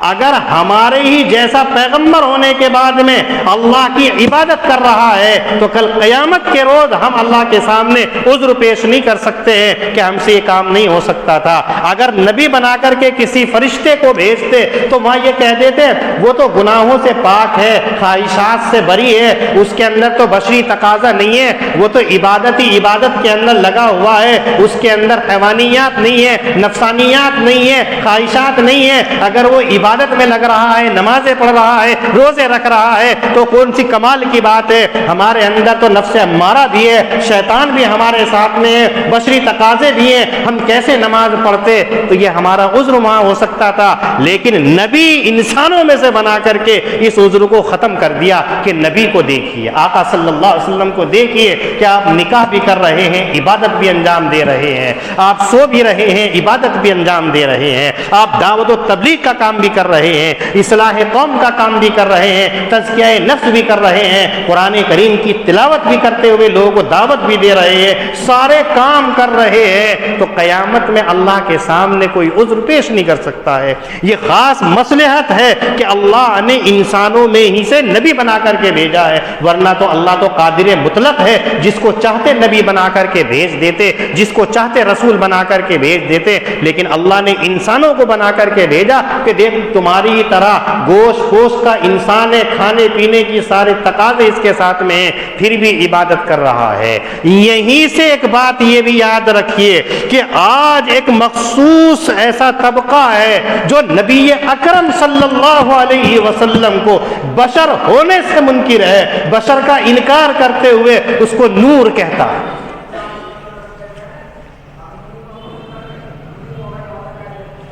Speaker 1: اگر ہمارے ہی جیسا پیغمبر ہونے کے بعد میں اللہ کی عبادت کر رہا ہے تو کل قیامت کے روز ہم اللہ کے سامنے عذر پیش نہیں کر سکتے ہیں کہ ہم سے یہ کام نہیں ہو سکتا تھا۔ اگر نبی بنا کر کے کسی فرشتے کو بھیجتے تو وہاں یہ کہہ دیتے وہ تو گناہوں سے پاک ہے، خواہشات سے بری ہے، اس کے اندر تو بشری تقاضا نہیں ہے، وہ تو عبادت ہی عبادت کے اندر لگا ہوا ہے، اس کے اندر حیوانیات نہیں ہے، نفسانیات نہیں ہے، خواہشات نہیں ہے۔ اگر وہ عبادت میں لگ رہا ہے، نمازیں پڑھ رہا ہے، روزے رکھ رہا ہے تو کون سی کمال کی بات ہے؟ ہمارے اندر تو نفس امارہ بھی ہے، شیطان بھی ہمارے ساتھ میں ہے، بشری تقاضے بھی ہیں، ہم کیسے نماز پڑھتے؟ تو یہ ہمارا عذر وہاں ہو سکتا تھا، لیکن نبی انسانوں میں سے بنا کر کے اس عذر کو ختم کر دیا کہ نبی کو دیکھیے، آقا صلی اللہ علیہ وسلم کو دیکھیے کہ آپ نکاح بھی کر رہے ہیں، عبادت بھی انجام دے رہے ہیں، آپ سو بھی رہے ہیں، عبادت بھی انجام دے رہے ہیں، آپ دعوت و تبلیغ کا کام بھی کر رہے ہیں، اصلاح قوم کا کام بھی کر رہے ہیں، تزکیہ نفس بھی کر رہے ہیں، قرآن کریم کی تلاوت بھی کرتے ہوئے لوگوں کو دعوت بھی دے رہے ہیں، سارے کام کر رہے ہیں، تو قیامت میں اللہ کے سامنے کوئی عذر پیش نہیں کر سکتا ہے۔ یہ خاص مصلحت ہے کہ اللہ نے انسانوں میں ہی سے نبی بنا کر کے بھیجا ہے، ورنہ تو اللہ تو قادر مطلق ہے، جس کو چاہتے نبی بنا کر کے بھیج دیتے، جس کو چاہتے رسول بنا کر کے بھیج دیتے، لیکن اللہ نے انسانوں کو بنا کر کے بھیجا کہ دیکھ تمہاری طرح گوشت پوشت کا انسان ہے، کھانے پینے کی سارے تقاضے اس کے ساتھ میں ہیں، پھر بھی عبادت کر رہا ہے۔ یہیں سے ایک بات یہ بھی یاد رکھیے کہ آج ایک مخصوص ایسا طبقہ ہے جو نبی اکرم صلی اللہ علیہ وسلم کو بشر ہونے سے منکر ہے، بشر کا انکار کرتے ہوئے اس کو نور کہتا ہے۔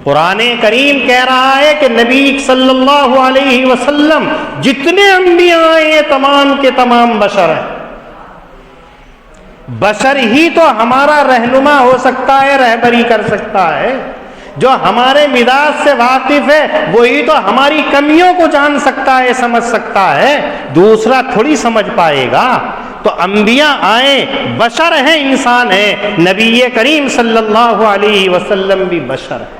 Speaker 1: قرآن کریم کہہ رہا ہے کہ نبی صلی اللہ علیہ وسلم جتنے انبیاء آئے ہیں تمام کے تمام بشر ہیں۔ بشر ہی تو ہمارا رہنما ہو سکتا ہے، رہبری کر سکتا ہے۔ جو ہمارے مزاج سے واقف ہے وہی تو ہماری کمیوں کو جان سکتا ہے، سمجھ سکتا ہے، دوسرا تھوڑی سمجھ پائے گا۔ تو انبیاء آئیں، بشر ہیں، انسان ہیں، نبی کریم صلی اللہ علیہ وسلم بھی بشر ہے۔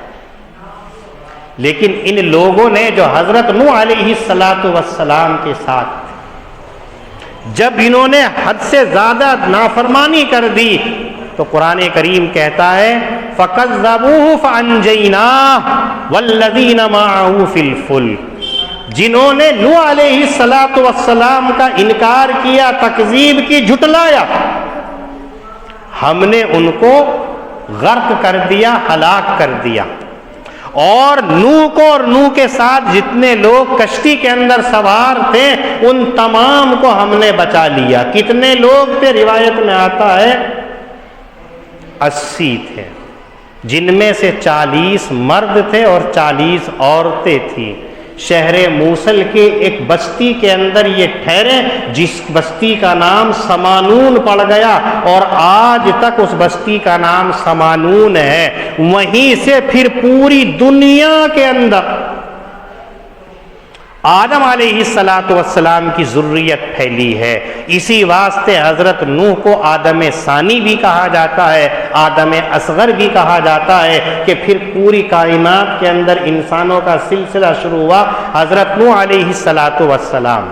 Speaker 1: لیکن ان لوگوں نے جو حضرت نوح علیہ السلام کے ساتھ جب انہوں نے حد سے زیادہ نافرمانی کر دی تو قرآن کریم کہتا ہے فَكَذَّبُوهُ فَأَنْجَيْنَاهُ وَالَّذِينَ مَعَهُ فِي الْفُلْكِ، جنہوں نے نوح علیہ السلام کا انکار کیا، تکذیب کی، جھٹلایا، ہم نے ان کو غرق کر دیا، ہلاک کر دیا، اور نوح کو اور نوح کے ساتھ جتنے لوگ کشتی کے اندر سوار تھے ان تمام کو ہم نے بچا لیا۔ کتنے لوگ تھے؟ روایت میں آتا ہے 80 تھے، جن میں سے 40 مرد تھے اور 40 عورتیں تھیں۔ شہر موصل کے ایک بستی کے اندر یہ ٹھہرے جس بستی کا نام سمانون پڑ گیا، اور آج تک اس بستی کا نام سمانون ہے۔ وہیں سے پھر پوری دنیا کے اندر آدم علیہ السلام کی ذریت پھیلی ہے۔ اسی واسطے حضرت نوح کو آدم ثانی بھی کہا جاتا ہے، آدم اصغر بھی کہا جاتا ہے، کہ پھر پوری کائنات کے اندر انسانوں کا سلسلہ شروع ہوا حضرت نوح علیہ السلام۔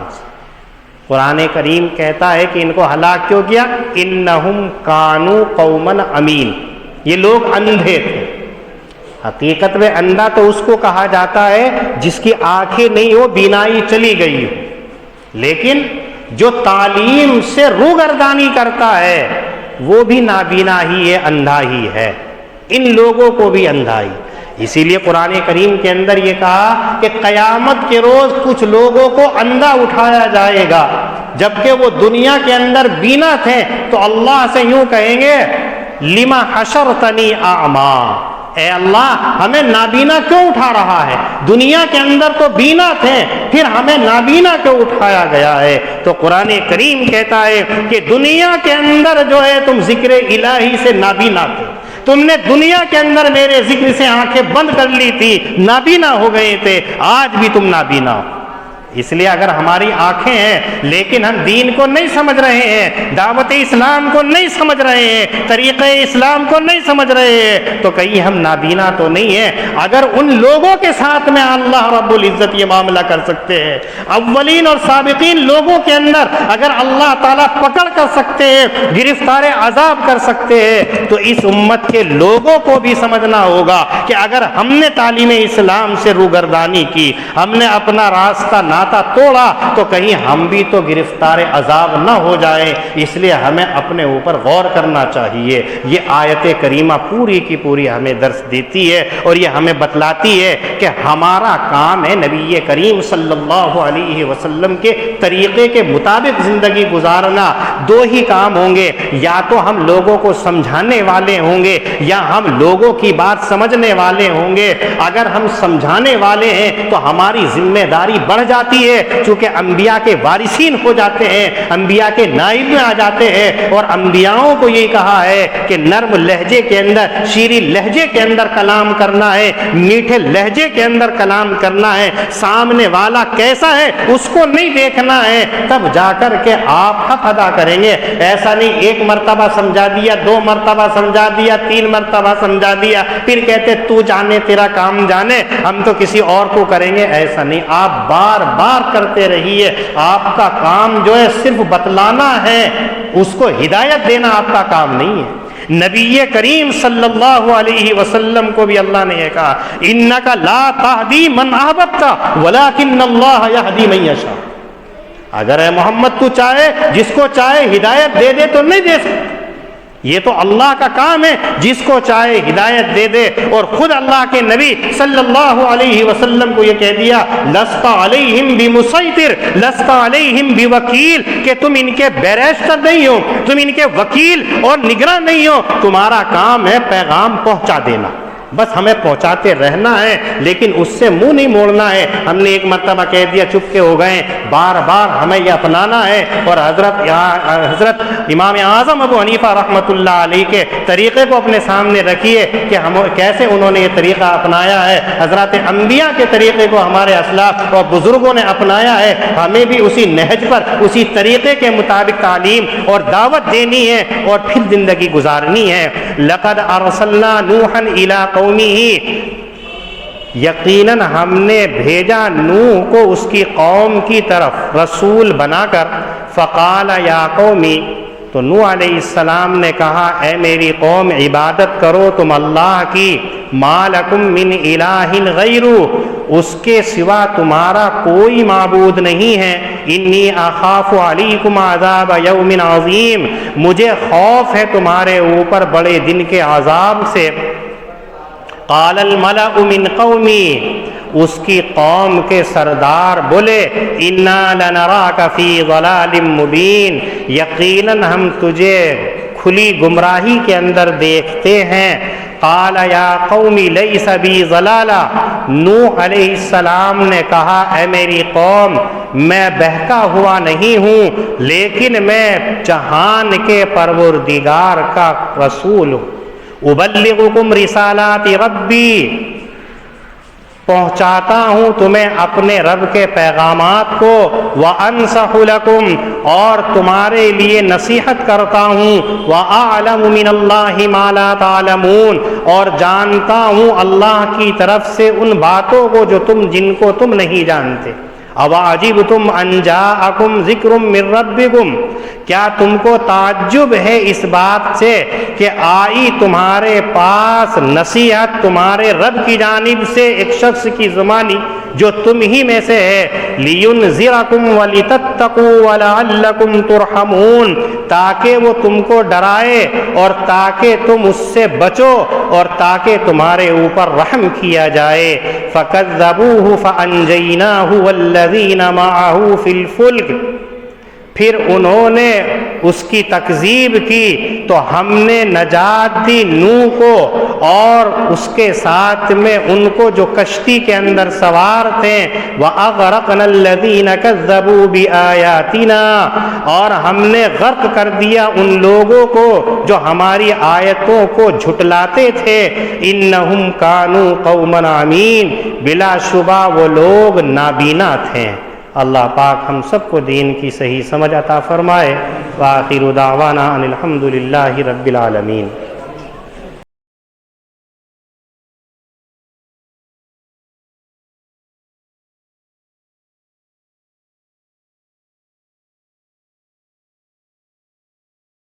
Speaker 1: قرآن کریم کہتا ہے کہ ان کو ہلاک کیوں کیا؟ انہم کانوا قوما عمین، یہ لوگ اندھے تھے۔ حقیقت میں اندھا تو اس کو کہا جاتا ہے جس کی آنکھیں نہیں ہو، بینائی چلی گئی ہو، لیکن جو تعلیم سے روگردانی کرتا ہے وہ بھی نابینا ہی ہے، اندھا ہی ہے، ان لوگوں کو بھی اندھا ہی۔ اسی لیے قرآن کریم کے اندر یہ کہا کہ قیامت کے روز کچھ لوگوں کو اندھا اٹھایا جائے گا، جبکہ وہ دنیا کے اندر بینا تھے، تو اللہ سے یوں کہیں گے لما حشرتنی اعما، اے اللہ ہمیں نابینا کیوں اٹھا رہا ہے؟ دنیا کے اندر تو بینا تھے، پھر ہمیں نابینا کیوں اٹھایا گیا ہے؟ تو قرآن کریم کہتا ہے کہ دنیا کے اندر جو ہے تم ذکر الہی سے نابینا تھے، تم نے دنیا کے اندر میرے ذکر سے آنکھیں بند کر لی تھی، نابینا ہو گئے تھے، آج بھی تم نابینا ہو۔ اس لیے اگر ہماری آنکھیں ہیں لیکن ہم دین کو نہیں سمجھ رہے ہیں، دعوت اسلام کو نہیں سمجھ رہے ہیں، طریقہ اسلام کو نہیں سمجھ رہے ہیں، تو کہیں ہم نابینا تو نہیں ہیں؟ اگر ان لوگوں کے ساتھ میں اللہ رب العزت یہ معاملہ کر سکتے ہیں، اولین اور سابقین لوگوں کے اندر اگر اللہ تعالیٰ پکڑ کر سکتے ہیں، گرفتار عذاب کر سکتے ہیں، تو اس امت کے لوگوں کو بھی سمجھنا ہوگا کہ اگر ہم نے تعلیم اسلام سے روگردانی کی، ہم نے اپنا راستہ ناتا توڑا، تو کہیں ہم بھی تو گرفتار عذاب نہ ہو جائیں۔ اس لیے ہمیں اپنے اوپر غور کرنا چاہیے۔ یہ آیت کریمہ پوری کی پوری ہمیں درس دیتی ہے اور یہ ہمیں بتلاتی ہے کہ ہمارا کام ہے نبی کریم صلی اللہ علیہ وسلم کے طریقے کے مطابق زندگی گزارنا۔ دو ہی کام ہوں گے، یا تو ہم لوگوں کو سمجھانے والے ہوں گے یا ہم لوگوں کی بات سمجھنے والے ہوں گے۔ اگر ہم سمجھانے والے ہیں تو ہماری ذمہ داری بڑھ جاتی ہے، چونکہ انبیاء کے وارثین ہو جاتے ہیں، انبیاء کے نائب میں آ جاتے ہیں، اور انبیاءوں کو یہ کہا ہے کہ نرم لہجے کے اندر، شیریں لہجے کے اندر کلام کرنا ہے، میٹھے لہجے کے اندر کلام کرنا ہے، سامنے والا کیسا ہے اس کو نہیں دیکھنا ہے، تب جا کر کے آپ حق ادا کریں گے۔ ایسا نہیں ایک مرتبہ سمجھا دیا، دو مرتبہ سمجھا دیا، تین مرتبہ سمجھا دیا، پھر کہتے تو جانے تیرا کام جانے، ہم تو کسی اور کو کریں گے۔ ایسا نہیں، آپ بار بار کرتے رہیے۔ آپ کا کام جو ہے صرف بتلانا ہے، اس کو ہدایت دینا آپ کا کام نہیں ہے۔ نبی کریم صلی اللہ علیہ وسلم کو بھی اللہ نے یہ کہا انک لا تہدی من احببت ولکن اللہ یہدی من یشاء، اگر اے محمد تو چاہے جس کو چاہے ہدایت دے دے تو نہیں دے سکتا، یہ تو اللہ کا کام ہے، جس کو چاہے ہدایت دے دے۔ اور خود اللہ کے نبی صلی اللہ علیہ وسلم کو یہ کہہ دیا لست علیہم بمسیطر لست علیہم بوکیل، کہ تم ان کے بیرسٹر نہیں ہو، تم ان کے وکیل اور نگراں نہیں ہو، تمہارا کام ہے پیغام پہنچا دینا، بس ہمیں پہنچاتے رہنا ہے، لیکن اس سے منہ نہیں موڑنا ہے۔ ہم نے ایک مرتبہ کہہ دیا چپ کے ہو گئے، بار بار ہمیں یہ اپنانا ہے۔ اور حضرت امام اعظم ابو حنیفہ رحمۃ اللہ علیہ کے طریقے کو اپنے سامنے رکھیے کہ ہم کیسے انہوں نے یہ طریقہ اپنایا ہے۔ حضرات انبیاء کے طریقے کو ہمارے اسلاف اور بزرگوں نے اپنایا ہے، ہمیں بھی اسی نہج پر، اسی طریقے کے مطابق تعلیم اور دعوت دینی ہے اور پھر زندگی گزارنی ہے۔ لقد ارسلنا نوحا الی قومه، یقیناً ہم نے بھیجا نوح کو اس کی قوم کی طرف رسول بنا کر، فقال یا قومی، تو نوح علیہ السلام نے کہا اے میری قوم عبادت کرو تم اللہ کی، ما لکم من الہ غیرہ، اس کے سوا تمہارا کوئی معبود نہیں ہے، انی اخاف علیکم عذاب یوم عظیم، مجھے خوف ہے تمہارے اوپر بڑے دن کے عذاب سے۔ قال الملأ من قومی، اس کی قوم کے سردار بولے انا لنراک فی ضلال مبین، یقیناً ہم تجھے کھلی گمراہی کے اندر دیکھتے ہیں۔ قال یا قوم لیس بی ضلالہ، نوح علیہ السلام نے کہا اے میری قوم میں بہکا ہوا نہیں ہوں، لیکن میں جہان کے پروردگار کا رسول ہوں۔ ابلغکم رسالات ربی، پہنچاتا ہوں تمہیں اپنے رب کے پیغامات کو، وانصح لکم، اور تمہارے لیے نصیحت کرتا ہوں، واعلم من اللہ ما لا تعلمون، اور جانتا ہوں اللہ کی طرف سے ان باتوں کو جو جن کو تم نہیں جانتے۔ اواعجبتم ان جاءکم ذکر من ربکم، کیا تم کو تعجب ہے اس بات سے کہ آئی تمہارے پاس نصیحت تمہارے رب کی جانب سے ایک شخص کی زبانی جو تم ہی میں سے ہے، لِيُنذِرَكُمْ وَلِتَتَّقُوا وَلَعَلَّكُمْ تُرْحَمُونَ، تاکہ وہ تم کو ڈرائے اور تاکہ تم اس سے بچو اور تاکہ تمہارے اوپر رحم کیا جائے۔ فَكَذَّبُوهُ فَأَنجَيْنَاهُ وَالَّذِينَ مَعَهُ فِي الْفُلْكِ، پھر انہوں نے اس کی تکذیب کی تو ہم نے نجات دی نوح کو اور اس کے ساتھ میں ان کو جو کشتی کے اندر سوار تھے، وَأَغْرَقْنَا الَّذِينَ كَذَّبُوا بِآيَاتِنَا، اور ہم نے غرق کر دیا ان لوگوں کو جو ہماری آیتوں کو جھٹلاتے تھے۔ إِنَّهُمْ كَانُوا قَوْمًا عَمِينَ، بلا شبہ وہ لوگ نابینا تھے۔ اللہ پاک ہم سب کو دین کی صحیح سمجھ عطا فرمائے۔ وآخر دعوانا ان الحمد للہ رب العالمین۔